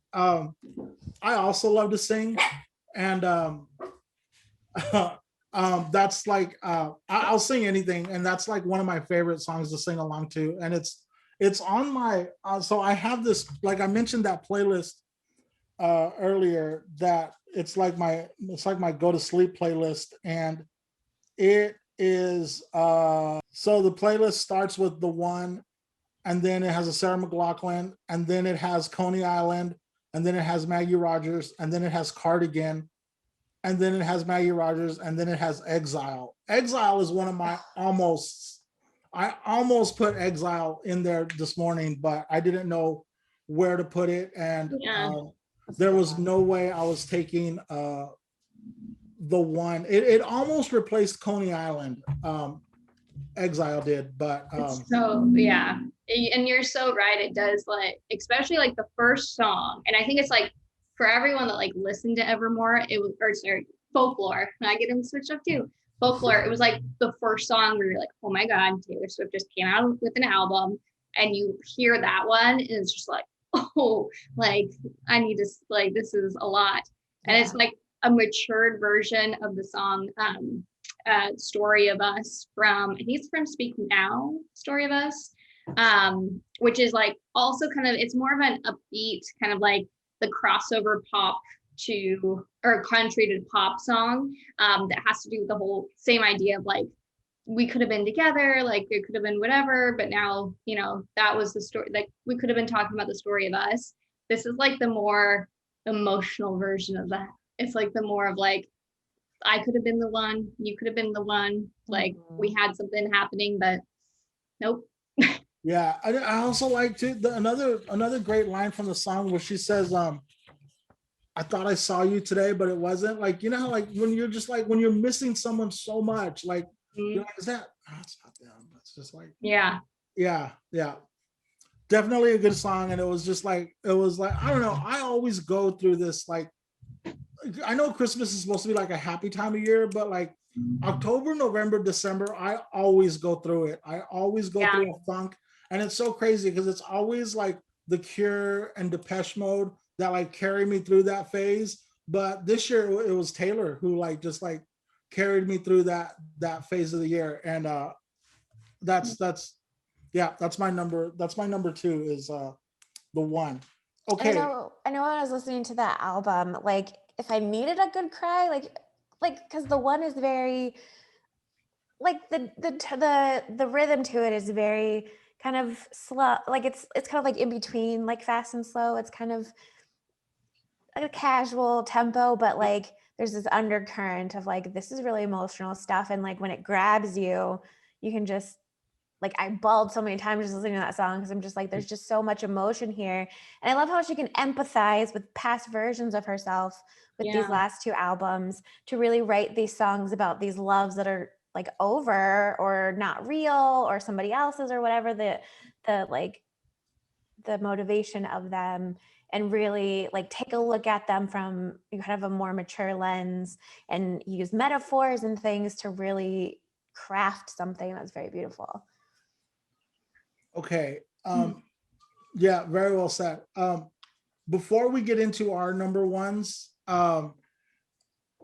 also love to sing, and that's like I'll sing anything, and that's like one of my favorite songs to sing along to. And it's on my so I have this, like I mentioned, that playlist earlier, that it's like my go to sleep playlist, and it is so the playlist starts with The One, and then it has a Sarah McLachlan, and then it has Coney Island, and then it has Maggie Rogers, and then it has Cardigan, and then it has Maggie Rogers, and then it has Exile. Exile is one of my I almost put Exile in there this morning, but I didn't know where to put it, and there was no way I was taking The One. It almost replaced Coney Island. Exile did, but so yeah, and you're so right. It does, like, especially like the first song, and I think it's like for everyone that like listened to Evermore, it was, or sorry, Folklore. And I get them switched up too. Folklore. It was like the first song where you're like, oh my god, Taylor Swift just came out with an album, and you hear that one, and it's just like, oh, like I need to, like, this is a lot, and it's like a matured version of the song. Story of Us from, I think it's from Speak Now, Story of Us, which is like also kind of, it's more of an upbeat kind of like the crossover pop to, or country to pop song, that has to do with the whole same idea of like, we could have been together, like it could have been whatever, but now, you know, that was the story, like we could have been talking about the story of us. This is like the more emotional version of that. It's like the more of like, I could have been the one, you could have been the one, like we had something happening, but nope. Yeah, I also like to another great line from the song where she says, I thought I saw you today, but it wasn't. Like, you know how like when you're just like when you're missing someone so much, like you're like, is that, no, it's not them. It's just like, yeah. Definitely a good song. And it was just like, I don't know, I always go through this, like, I know Christmas is supposed to be like a happy time of year, but like October, November, December, I always go through it. I always go through a funk. And it's so crazy because it's always like The Cure and Depeche Mode that like carry me through that phase. But this year it was Taylor who like just like carried me through that phase of the year. And that's my number 2 is The One. Okay. I know when I was listening to that album, like if I needed a good cry, like because The One is very, like the rhythm to it is very kind of slow, like it's kind of like in between like fast and slow. It's kind of like a casual tempo, but like there's this undercurrent of like, this is really emotional stuff, and like when it grabs you, you can just like I bawled so many times just listening to that song because I'm just like, there's just so much emotion here. And I love how she can empathize with past versions of herself with these last two albums to really write these songs about these loves that are like over or not real or somebody else's or whatever the like the motivation of them, and really like take a look at them from kind of a more mature lens and use metaphors and things to really craft something that's very beautiful. Okay. Yeah, very well said. Before we get into our number ones, I'll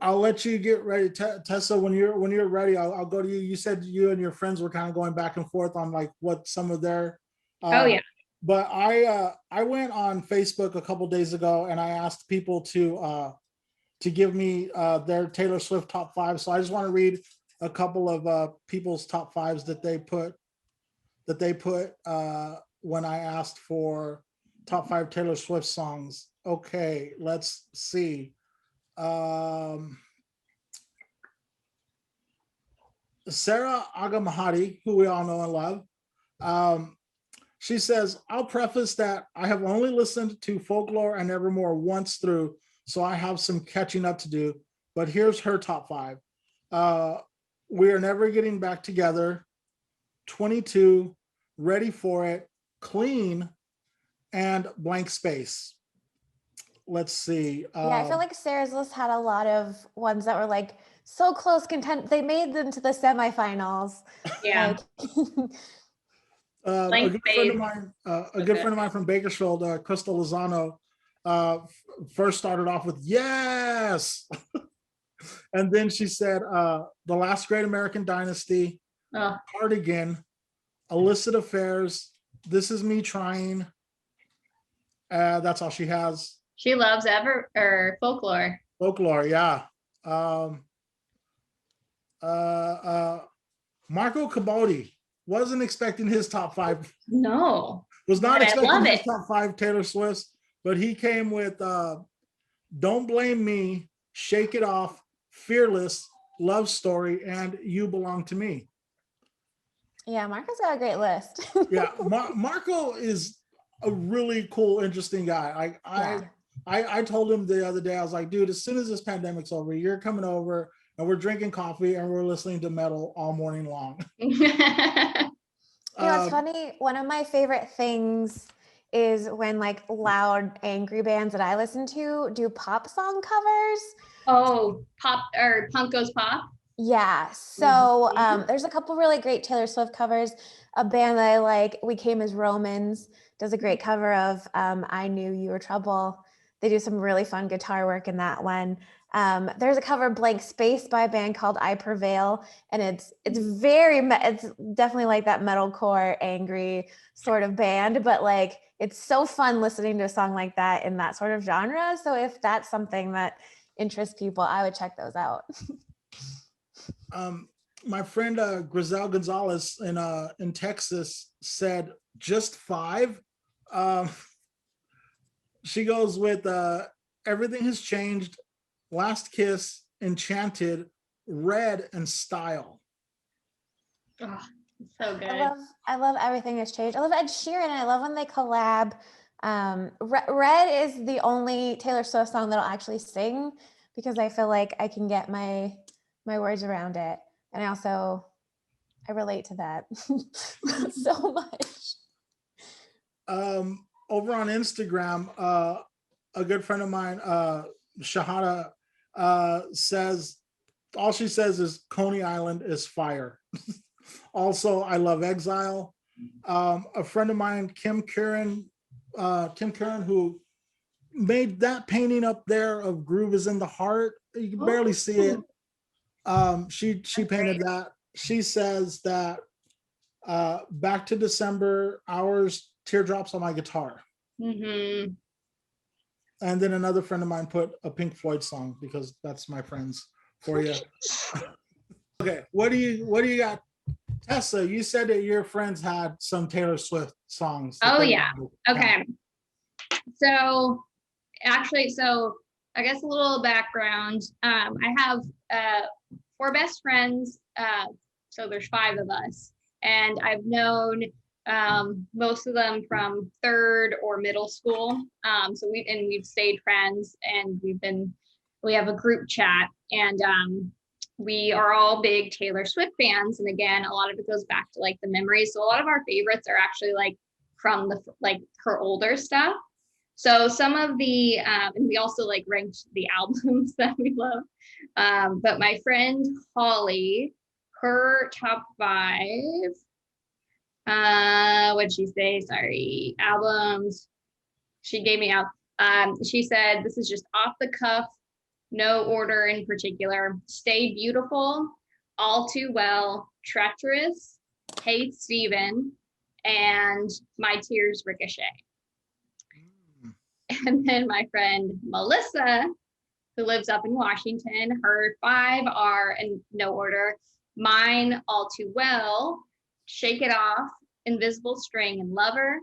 let you get ready. Tessa, when you're ready, I'll go to you. You said you and your friends were kind of going back and forth on like what some of their Oh yeah. But I went on Facebook a couple days ago and I asked people to give me their Taylor Swift top 5. So I just want to read a couple of people's top 5s that they put when I asked for top 5 Taylor Swift songs. Okay, let's see. Sarah Agamahati, who we all know and love, she says, I'll preface that I have only listened to Folklore and Evermore once through, so I have some catching up to do, but here's her top 5. We Are Never Getting Back Together, 22, Ready for It, Clean, and Blank Space. Let's see. I feel like Sarah's list had a lot of ones that were like so close content. They made them to the semifinals. Yeah. A good friend of mine from Bakersfield, Crystal Lozano, first started off with yes, and then she said, "The Last Great American Dynasty," "Cardigan," "Illicit Affairs," "This Is Me Trying." That's all she has. She loves Folklore. Folklore, yeah. Marco Caboti. Wasn't expecting his top 5. No. Was not expecting his top 5 Taylor Swifts, but he came with Don't Blame Me, Shake It Off, Fearless, Love Story, and You Belong to Me. Yeah, Marco's got a great list. Yeah, Marco is a really cool, interesting guy. I told him the other day, I was like, dude, as soon as this pandemic's over, you're coming over and we're drinking coffee and we're listening to metal all morning long. It's funny. One of my favorite things is when like loud, angry bands that I listen to do pop song covers. Oh, pop or punk goes pop. Yeah. So there's a couple really great Taylor Swift covers. A band that I like, We Came as Romans, does a great cover of I Knew You Were Trouble. They do some really fun guitar work in that one. There's a cover of Blank Space by a band called I Prevail, and it's definitely like that metalcore, angry sort of band, but like it's so fun listening to a song like that in that sort of genre. So if that's something that interests people, I would check those out. My friend Grizel Gonzalez in Texas said just 5. She goes with Everything Has Changed, Last Kiss, Enchanted, Red, and Style. Oh, so good. I love Everything Has Changed. I love Ed Sheeran. I love when they collab. Red is the only Taylor Swift song that I'll actually sing because I feel like I can get my words around it. And I relate to that so much. Over on Instagram, a good friend of mine, Shahada, says, all she says is Coney Island is fire. Also, I love Exile. A friend of mine, Kim Curran, who made that painting up there of Groove is in the Heart. You can barely see it. She painted that. She says that Back to December, Hours, Teardrops on My Guitar. Mm-hmm. And then another friend of mine put a Pink Floyd song because that's my friends for you. Okay, what do you got? Tessa, you said that your friends had some Taylor Swift songs. Oh yeah. Okay. So actually, I guess a little background. I have 4 best friends. So there's 5 of us. and I've known most of them from third or middle school. So we've stayed friends, and we have a group chat, and we are all big Taylor Swift fans. And again, a lot of it goes back to like the memories. So a lot of our favorites are actually like from the like her older stuff. So some of the and we also like ranked the albums that we love. But my friend Holly, her top 5, what'd she say? Sorry, albums. She gave me out. She said, this is just off the cuff, no order in particular. Stay Beautiful, All Too Well, Treacherous, Hey Steven, and My Tears Ricochet. And then my friend Melissa, who lives up in Washington, her 5 are in no order. Mine, All Too Well, Shake It Off, Invisible String, and Lover.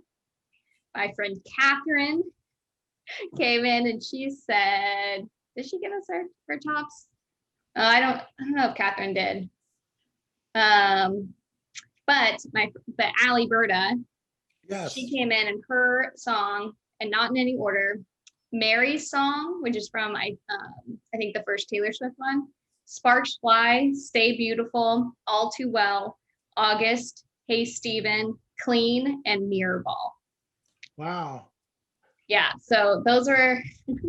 My friend Catherine came in and she said, did she give us her tops? I don't know if Catherine did. But Allie Berta, Yes. she came in and her song, and not in any order, Mary's Song, which is from I think the first Taylor Swift one, Sparks Fly, Stay Beautiful, All Too Well, August, Hey Steven, Clean, and Mirror Ball. Wow. Yeah, so those are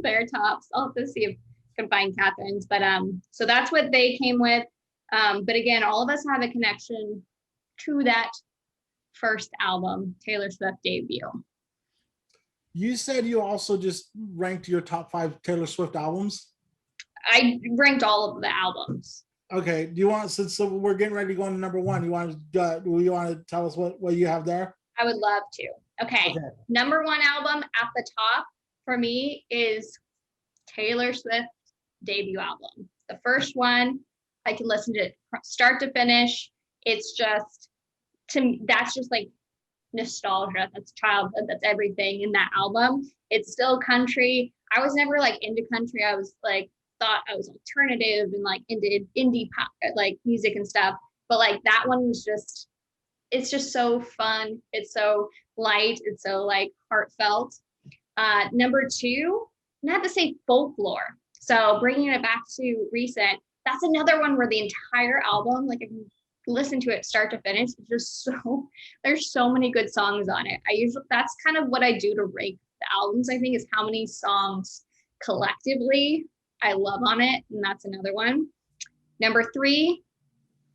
their tops. I'll have to see if I can find Catherine's, but so that's what they came with. But again, all of us have a connection to that first album, Taylor Swift debut. You said you also just ranked your top 5 Taylor Swift albums? I ranked all of the albums. Okay. Do you want, since we're getting ready to go on to number 1, do you want to tell us what you have there? I would love to. Okay. Number 1 album at the top for me is Taylor Swift's debut album. The first one, I can listen to it start to finish. It's just, to me, that's just like nostalgia. That's childhood. That's everything in that album. It's still country. I was never like into country. I was like, thought I was alternative and like into indie pop, like music and stuff. But like that one was just, it's just so fun. It's so light. It's so like heartfelt. Number 2, I have to say Folklore. So bringing it back to recent, that's another one where the entire album, like if you listen to it start to finish, it's just so, there's so many good songs on it. That's kind of what I do to rank the albums, I think, is how many songs collectively I love on it. And that's another one. Number 3,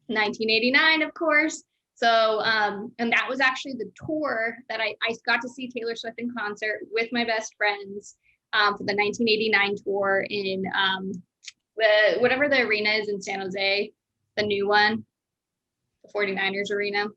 1989, of course. So, and that was actually the tour that I got to see Taylor Swift in concert with my best friends for the 1989 tour in whatever the arena is in San Jose, the new one, the 49ers arena.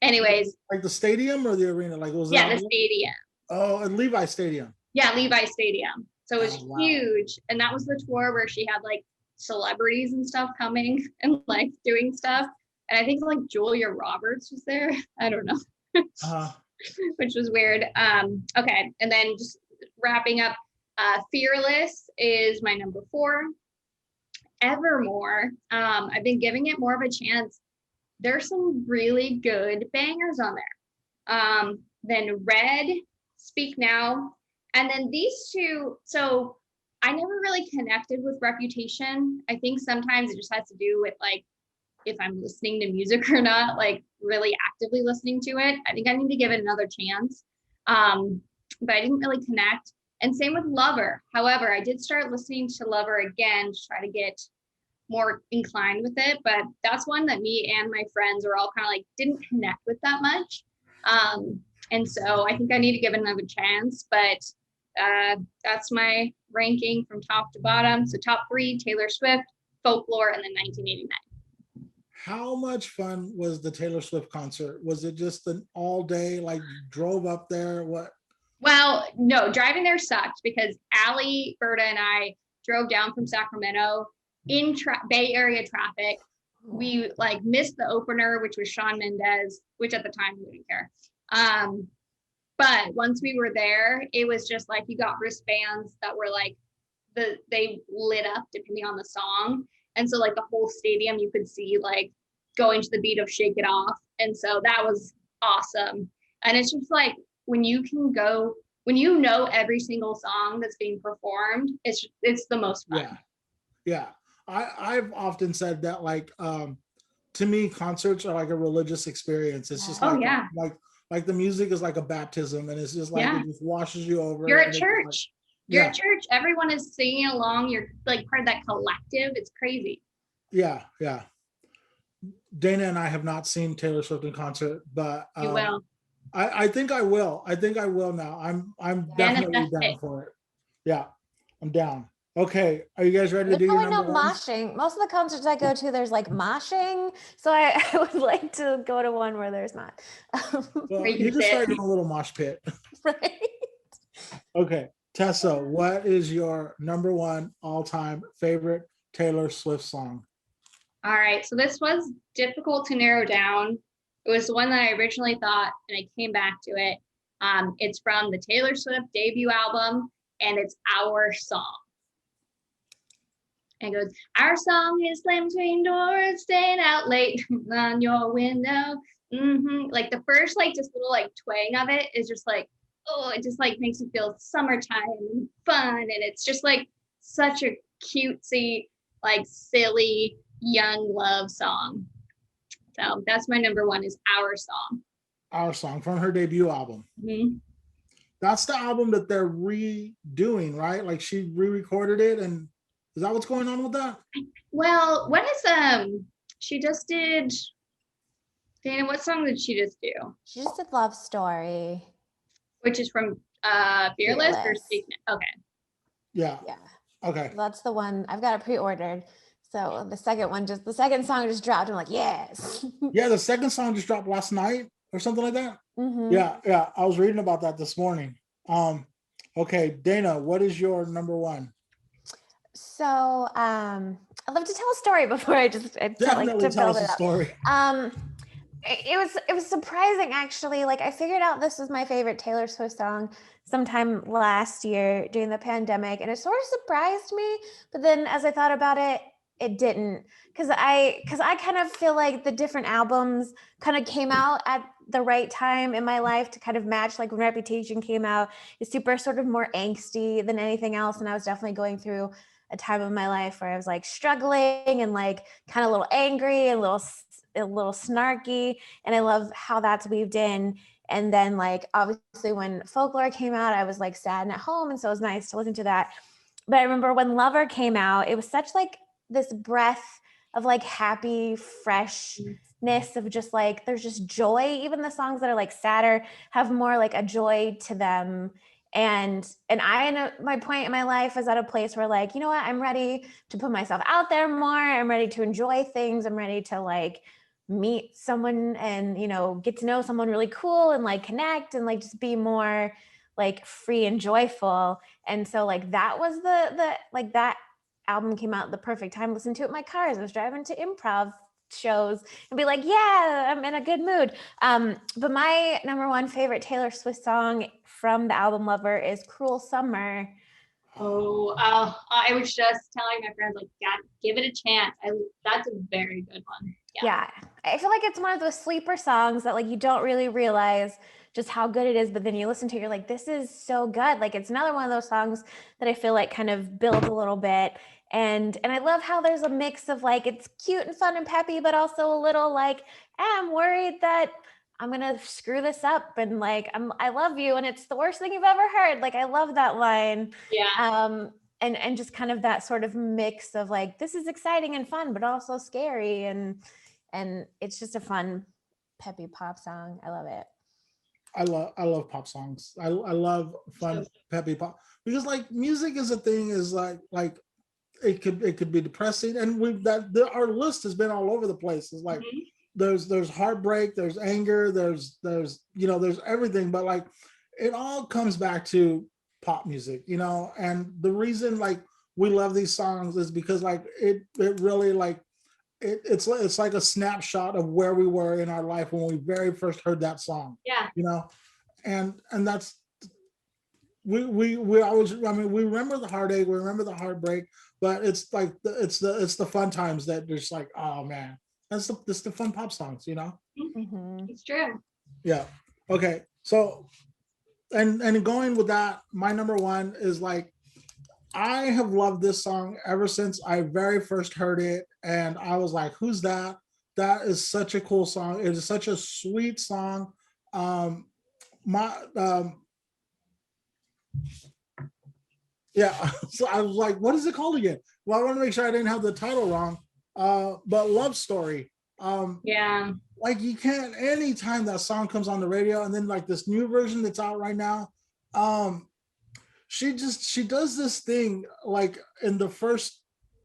Anyways. Like the stadium or the arena? Like, was yeah, the stadium. Oh, and Levi Stadium. Yeah, Levi Stadium. So it was wow. huge. And that was the tour where she had like celebrities and stuff coming and like doing stuff. And I think like Julia Roberts was there. I don't know. Which was weird. Okay. And then just wrapping up, Fearless is my number 4. Evermore, I've been giving it more of a chance. There's some really good bangers on there. Then Red, Speak Now, and then these 2. So I never really connected with Reputation. I think sometimes it just has to do with like if I'm listening to music or not, like really actively listening to it. I think I need to give it another chance. But I didn't really connect. And same with Lover. However, I did start listening to Lover again to try to get more inclined with it. But that's one that me and my friends are all kind of like didn't connect with that much. And so I think I need to give it another chance. But that's my ranking from top to bottom. So top 3, Taylor Swift, Folklore, and then 1989. How much fun was the Taylor Swift concert? Was it just an all day, like you drove up there? What? Well, no, driving there sucked because Allie, Berta, and I drove down from Sacramento in Bay Area traffic. We like missed the opener, which was Shawn Mendes, which at the time we didn't care. But once we were there, it was just like you got wristbands that were like they lit up depending on the song. And so like the whole stadium, you could see like going to the beat of Shake It Off. And so that was awesome. And it's just like when you know every single song that's being performed, it's the most fun. Yeah. I've often said that, like, to me, concerts are like a religious experience. It's just like the music is like a baptism, and it's just like it just washes you over. You're at church. You're at church. Everyone is singing along. You're like part of that collective. It's crazy. Yeah. Dayna and I have not seen Taylor Swift in concert, but You will. I think I will. I think I will now. I'm definitely down for it. Yeah, I'm down. Okay, are you guys ready to do your number one? Moshing. Most of the concerts I go to, there's like moshing. So I would like to go to one where there's not. Well, you just started a little mosh pit. Right. Okay, Tessa, what is your number one all-time favorite Taylor Swift song? All right, so this was difficult to narrow down. It was the one that I originally thought, and I came back to it. It's from the Taylor Swift debut album, and it's Our Song. And it goes, our song is slammed between doors, staying out late on your window. Like the first, like just little like twang of it is just like, oh, it just like makes you feel summertime and fun. And it's just like such a cutesy, like silly, young love song. So that's my number one, is Our Song. Our Song from her debut album. That's the album that they're redoing, right? Like she re-recorded it, and is that what's going on with that? Well, what is she just did, Dayna, what song did she just do? She just did Love Story. Which is from Fearless or Speak Now? Okay. Yeah. Okay. That's the one. I've got it pre-ordered. So the second song just dropped. I'm like, yes. Yeah, the second song just dropped last night or something like that. Yeah. I was reading about that this morning. Okay, Dayna, what is your number one? So I love to tell a story before I Definitely tell us a story. It was surprising, actually. Like, I figured out this was my favorite Taylor Swift song sometime last year during the pandemic, and it sort of surprised me. But then as I thought about it, it didn't, because I kind of feel like the different albums kind of came out at the right time in my life to kind of match. Like when Reputation came out, it's super sort of more angsty than anything else, and I was definitely going through a time of my life where I was like struggling and like kind of a little angry and a little snarky, and I love how that's weaved in. And then like obviously when Folklore came out, I was like sad and at home, and so it was nice to listen to that. But I remember when Lover came out, it was such like this breath of like happy freshness of just like there's just joy. Even the songs that are like sadder have more like a joy to them. And I know my point in my life is at a place where like, you know what, I'm ready to put myself out there more. I'm ready to enjoy things. I'm ready to like meet someone and, you know, get to know someone really cool and like connect and like just be more like free and joyful. And so like that was the like that album came out at the perfect time. Listen to it in my car as I was driving to improv shows and be like, yeah, I'm in a good mood. But my number one favorite Taylor Swift song from the album Lover is Cruel Summer. I was just telling my friends, like, God, give it a chance. That's a very good one. Yeah. I feel like it's one of those sleeper songs that like you don't really realize just how good it is, but then you listen to it, you're like, this is so good. Like it's another one of those songs that I feel like kind of builds a little bit. And I love how there's a mix of like, it's cute and fun and peppy, but also a little like, I'm worried that I'm going to screw this up. And like, I love you. And it's the worst thing you've ever heard. Like, I love that line. Yeah. And just kind of that sort of mix of like, this is exciting and fun, but also scary. And it's just a fun, peppy pop song. I love it. I love pop songs. I love fun, peppy pop, because like music is a thing, is like it could be depressing, and our list has been all over the place. It's like there's heartbreak, there's anger, there's everything, but like it all comes back to pop music, and the reason like we love these songs is because like it really like it's like a snapshot of where we were in our life when we very first heard that song. Yeah. And that's we always, I mean, we remember the heartache, we remember the heartbreak, but it's like it's the fun times that just like, oh man, That's the fun pop songs, you know? Mhm. It's true. Yeah. Okay. So, and going with that, my number one is like, I have loved this song ever since I very first heard it. And I was like, who's that? That is such a cool song. It is such a sweet song. Um, my Yeah, so I was like, what is it called again? Well, I want to make sure I didn't have the title wrong. But Love Story. Yeah. Like you can't, anytime that song comes on the radio, and then like this new version that's out right now, um, she does this thing like in the first,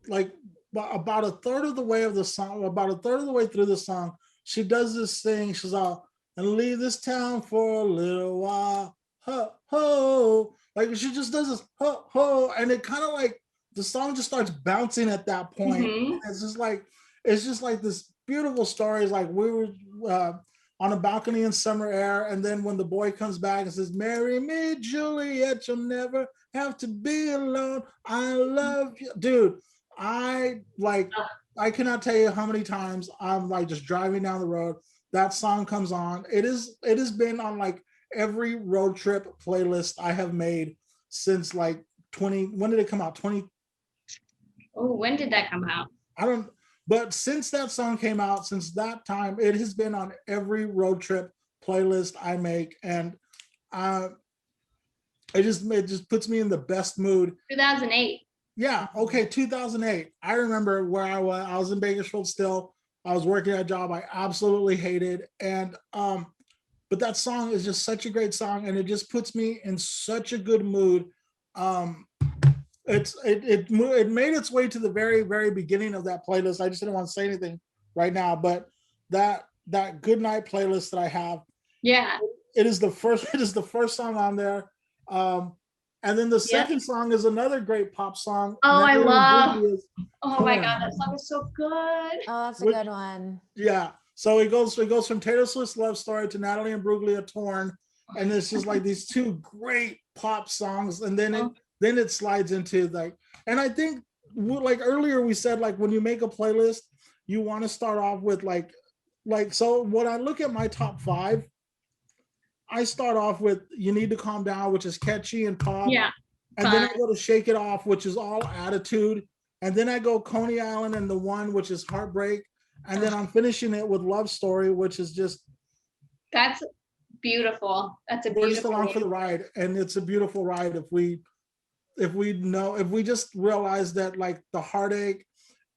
like about a third of the way of the song, about a third of the way through the song, she does this thing. She's all, and leave this town for a little while. Ho ho. Like she just does this ho ho, and it kind of like the song just starts bouncing at that point. Mhm. It's just like this beautiful story. It's like we were on a balcony in summer air, and then when the boy comes back and says, "Marry me, Juliet, you'll never have to be alone. I love you," dude. I like. I cannot tell you how many times I'm like just driving down the road. That song comes on. It has been on like every road trip playlist I have made since like 20. When did it come out? 20. Oh, when did that come out? I don't. But since that song came out, since that time, it has been on every road trip playlist I make, and uh, it just puts me in the best mood. 2008. Yeah. Okay. 2008. I remember where I was. I was in Bakersfield still. I was working at a job I absolutely hated, and but that song is just such a great song, and it just puts me in such a good mood. Um, it made its way to the very beginning of that playlist. I just didn't want to say anything right now, but that good night playlist that I have, Yeah. it is the first song on there. And then the second song is another great pop song. Oh, I love. Torn. Oh my God, that song is so good. Oh, that's a good one. Yeah. So it goes from Taylor Swift's Love Story to Natalie and Bruglia Torn. And it's just like these two great pop songs. And then it slides into like, and I think like earlier we said, like when you make a playlist, you want to start off with like, so when I look at my top 5, I start off with You Need to Calm Down, which is catchy and pop. Yeah. And then I go to Shake It Off, which is all attitude. And then I go Coney Island and The One, which is heartbreak. And then I'm finishing it with Love Story, which is just. That's beautiful. That's a beautiful. We're just along for the ride. And it's a beautiful ride if we just realize that like the heartache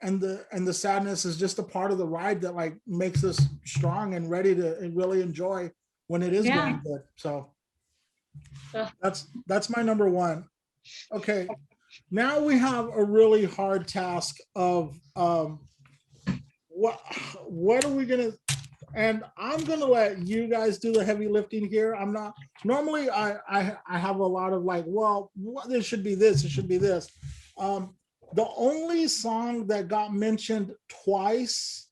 and the sadness is just a part of the ride that like makes us strong and ready to really enjoy when it is going good. So that's my number one. Okay, now we have a really hard task of what are we gonna, and I'm gonna let you guys do the heavy lifting here. I'm not normally I have a lot of like, well, this should be this, it should be this. The only song that got mentioned twice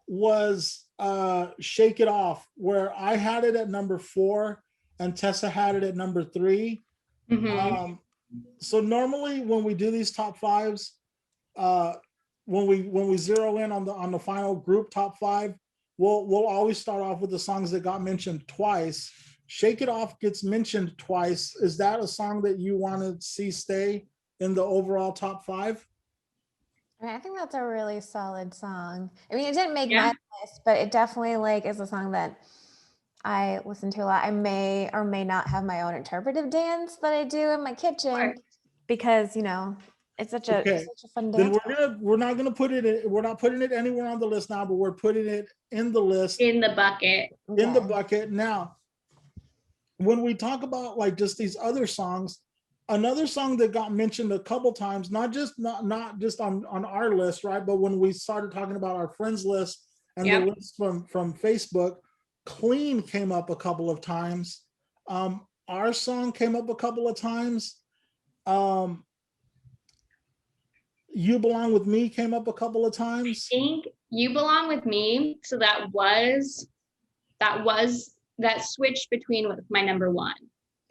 was Shake It Off, where I had it at number 4 and Tessa had it at number 3. Mm-hmm. So normally when we do these top 5s, when we zero in on the final group top 5, we'll always start off with the songs that got mentioned twice. Shake It Off gets mentioned twice. Is that a song that you want to see stay in the overall top 5? I mean, I think that's a really solid song. I mean, it didn't make my list, but it definitely like is a song that I listen to a lot. I may or may not have my own interpretive dance that I do in my kitchen because, you know, it's such a fun dance. Then we're not gonna put it in, we're not putting it anywhere on the list now, but we're putting it in the list. In the bucket. In the bucket. Now, when we talk about like just these other songs, another song that got mentioned a couple times, not just on our list, right? But when we started talking about our friends list and the list from Facebook, Clean came up a couple of times. Our song came up a couple of times. You Belong With Me came up a couple of times. I think You Belong With Me. So that switched between with my number 1.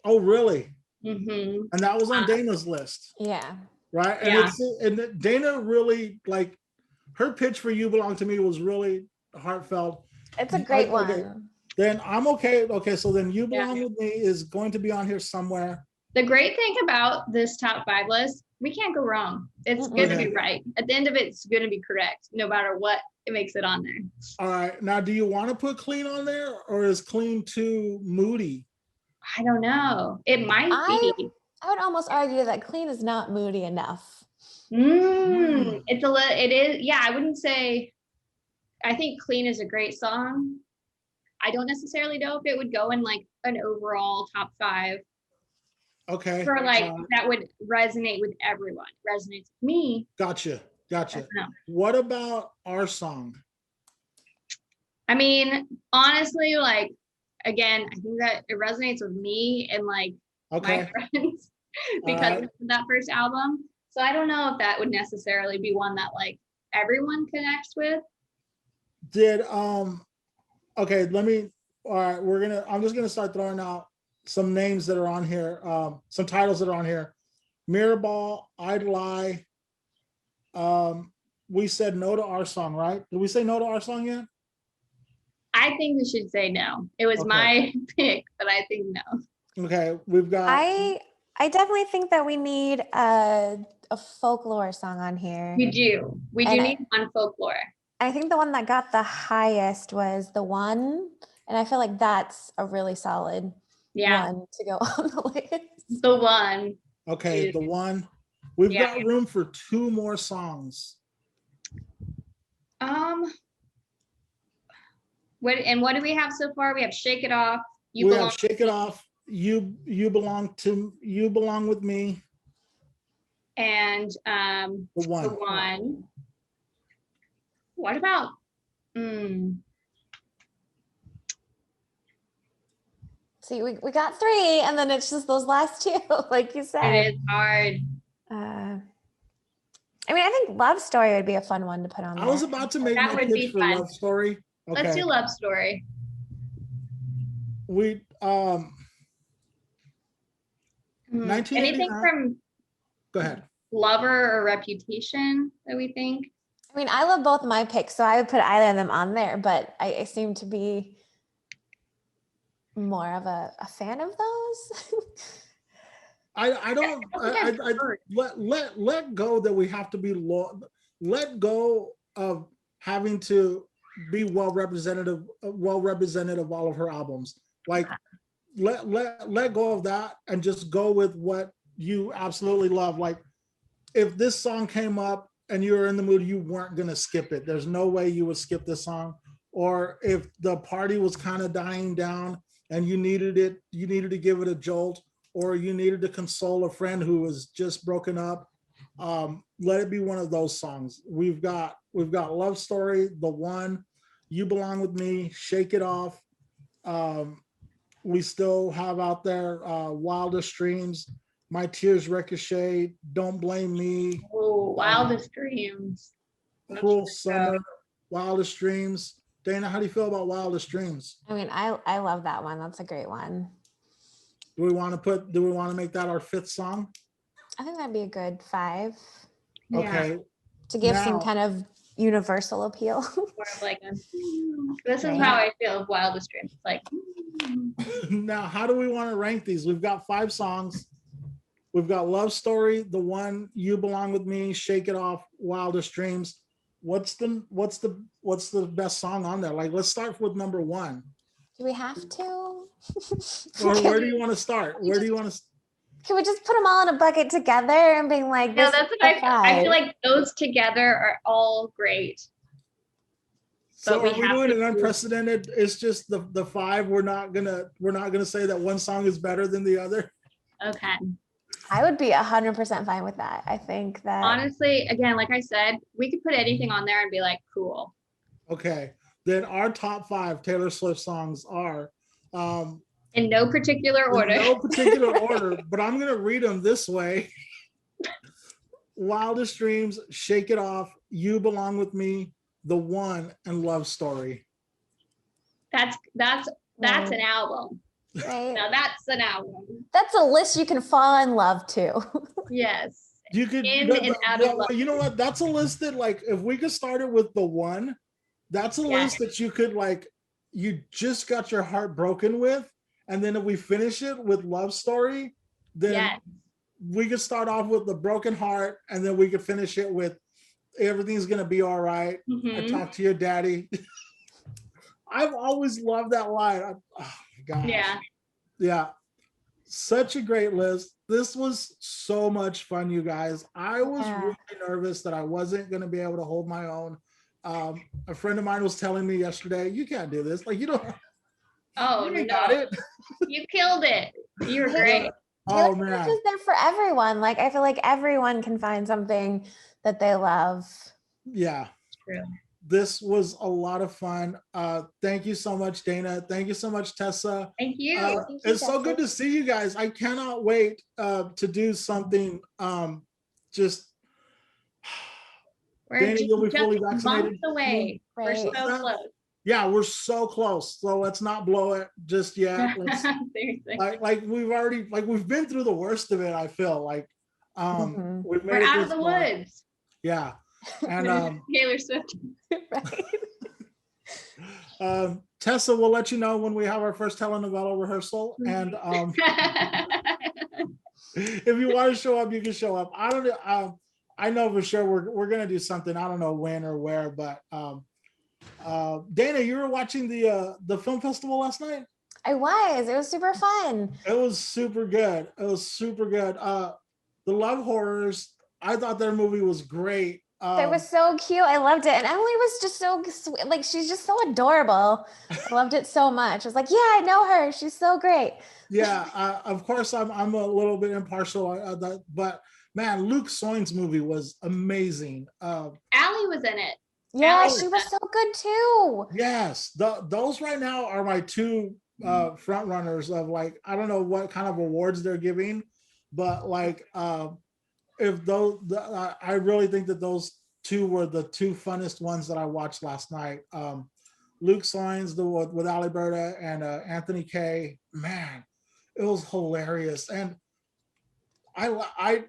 Oh, really? Mm-hmm. And that was on Dayna's list. Yeah. Right. And and Dayna really like her pitch for You Belong to Me was really heartfelt. It's a great Okay, one. then I'm okay. Okay, so then You Yeah. Belong with Me is going to be on here somewhere. The great thing about this top 5 list, we can't go wrong. It's going to Okay. be right. At the end of it, it's going to be correct, no matter what it makes it on there. All right, now do you want to put Clean on there, or is Clean too moody? I don't know. It might be. I would almost argue that Clean is not moody enough. It's it is. Yeah, I wouldn't say. I think Clean is a great song. I don't necessarily know if it would go in like an overall top 5. Okay. For like that would resonate with everyone. Resonates with me. Gotcha. I don't know. What about Our Song? I mean, honestly, like again, I think that it resonates with me and like my friends because of that first album. So I don't know if that would necessarily be one that like everyone connects with. Okay, all right, I'm just gonna start throwing out some names that are on here, some titles that are on here. Mirrorball, I'd Lie. We said no to Our Song, right? Did we say no to Our Song yet? I think we should say no. It was my pick, but I think no. Okay, we've got. I definitely think that we need a folklore song on here. We do. We do need one folklore. I think the one that got the highest was The One, and I feel like that's a really solid one to go on the list. The One. Okay, The One. We've got room for 2 more songs. What do we have so far? We have Shake It Off. We have Shake It Off. You Belong with Me. And The One. The One. What about See, we got 3, and then it's just those last 2, like you said. It is hard. I mean, I think Love Story would be a fun one to put on there. I was about to make my pitch for Love Story. Okay. Let's do Love Story. We anything from go ahead. Lover or Reputation that we think? I mean, I love both my picks, so I would put either of them on there, but I seem to be more of a fan of those. I don't let go that we have to be let go of having to be well represented of all of her albums. Like let go of that and just go with what you absolutely love. Like if this song came up and you were in the mood, you weren't gonna skip it. There's no way you would skip this song. Or if the party was kind of dying down and you needed to give it a jolt, or you needed to console a friend who was just broken up, let it be one of those songs. We've got Love Story, The One, You Belong with Me, Shake It Off. We still have out there Wildest Dreams, My Tears Ricochet, Don't Blame Me. Oh, Wildest Dreams. Cruel Summer, Wildest Dreams. Dayna, how do you feel about Wildest Dreams? I mean, I love that one. That's a great one. Do we want to make that our 5th song? I think that'd be a good 5. Okay. To give some kind of universal appeal. More of like this is how I feel of Wildest Dreams. It's like now, how do we want to rank these? We've got 5 songs. We've got Love Story, The One, You Belong with Me, Shake It Off, Wildest Dreams. What's the best song on there? Like, let's start with number 1. Do we have to? Or where do you want to start? Where do you want to? Can we just put them all in a bucket together and being like, no, that's what I feel like those together are all great. So are we doing an unprecedented? It's just the 5. We're not gonna say that one song is better than the other. Okay. I would be 100% fine with that. I think that honestly, again, like I said, we could put anything on there and be like, cool. Okay. Then our top 5 Taylor Swift songs are in no particular order. No particular order, but I'm gonna read them this way. Wildest Dreams, Shake It Off, You Belong with Me, The One, and Love Story. That's an album. Right. Now that's an album. That's a list you can fall in love to. Yes. You could, In and out of love. you know what? That's a list that, like, if we could start it with the one, that's a list that you could, like, you just got your heart broken with. And then if we finish it with love story, then we could start off with the broken heart, and then we could finish it with everything's gonna be all right. I talked to your daddy. I've always loved that line. Oh my gosh. Yeah. Such a great list. This was so much fun, you guys. I was really nervous that I wasn't going to be able to hold my own. A friend of mine was telling me yesterday, you can't do this. Like, you don't. Oh, you got it. You killed it. You were great. Oh, man. It's there for everyone. Like, I feel like everyone can find something that they love. Yeah. True. This was a lot of fun. Thank you so much, Dayna. Thank you so much, Tessa. Thank you. It's so good to see you guys. I cannot wait to do something. Just Dayna, you'll be fully vaccinated. Months away. We're so close. Yeah, we're so close. So let's not blow it just yet. like we've been through the worst of it. I feel like we're out of the woods. Yeah. And Taylor Swift. Tessa, we'll let you know when we have our first telenovela rehearsal. And if you want to show up, you can show up. I know for sure we're gonna do something. I don't know when or where, but Dayna, you were watching the film festival last night? I was. It was super fun. It was super good. The Love Horrors, I thought their movie was great. It was so cute. I loved it. And Emily was just so sweet. Like, she's just so adorable. I loved it so much. I was like, yeah, I know her. She's so great. Yeah, of course, I'm a little bit impartial, but man, Luke Soin's movie was amazing. Allie was in it. Yeah, she was so good too. Yes, those right now are my two front runners of, like, I don't know what kind of awards they're giving, but like if those, I really think that those two were the two funnest ones that I watched last night. Luke Soins, with Ali Berta and Anthony Kay, man, it was hilarious. And I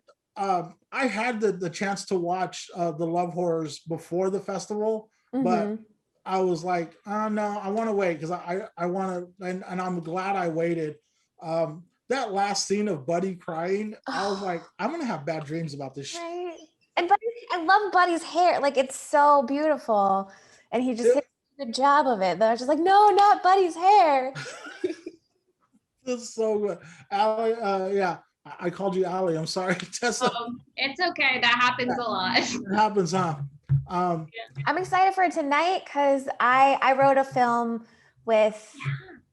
had the chance to watch the Love Horrors before the festival, but I was like, oh no, I want to wait because I want to, and I'm glad I waited. That last scene of Buddy crying, I was like, I'm gonna have bad dreams about this shit. Right. And I love Buddy's hair. Like, it's so beautiful, and he just did a good job of it. But I was just like, no, not Buddy's hair. It's so good. Allie, yeah, I called you Allie. I'm sorry, Tessa. It's okay. That happens a lot. It happens, huh? I'm excited for tonight because I wrote a film with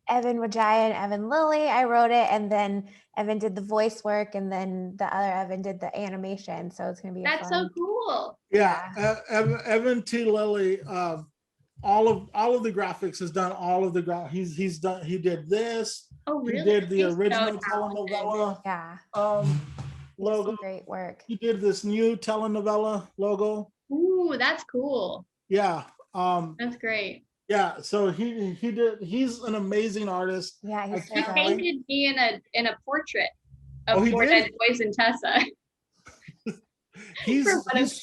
Evan Wajaya and Evan Lilly. I wrote it, and then Evan did the voice work, and then the other Evan did the animation. So it's gonna be that's fun. so cool. Yeah, Evan T. Lilly, all of the graphics has done all of the he did this. Oh, really? He did the He's original so telenovela. Yeah. Logo. Great work. He did this new telenovela logo. Ooh, that's cool. Yeah. That's great. Yeah. So he's an amazing artist. Yeah, he's He so painted me in a portrait of he Four did? Dead Boys and Tessa. He's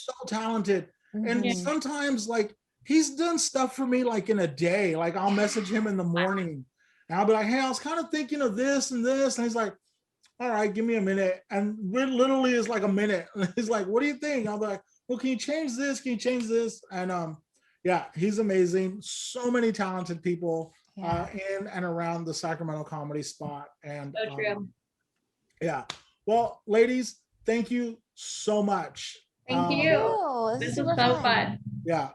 so talented. And sometimes, like, he's done stuff for me like in a day. Like, I'll message him in the morning and I'll be like, hey, I was kind of thinking of this and this. And he's like, all right, give me a minute. And we're literally is like a minute. And he's like, what do you think? I'll be like, well, can you change this? Can you change this? And yeah, he's amazing. So many talented people in and around the Sacramento comedy spot. And So true. Yeah. Well, ladies, thank you so much. Thank you. This was so fun. Yeah.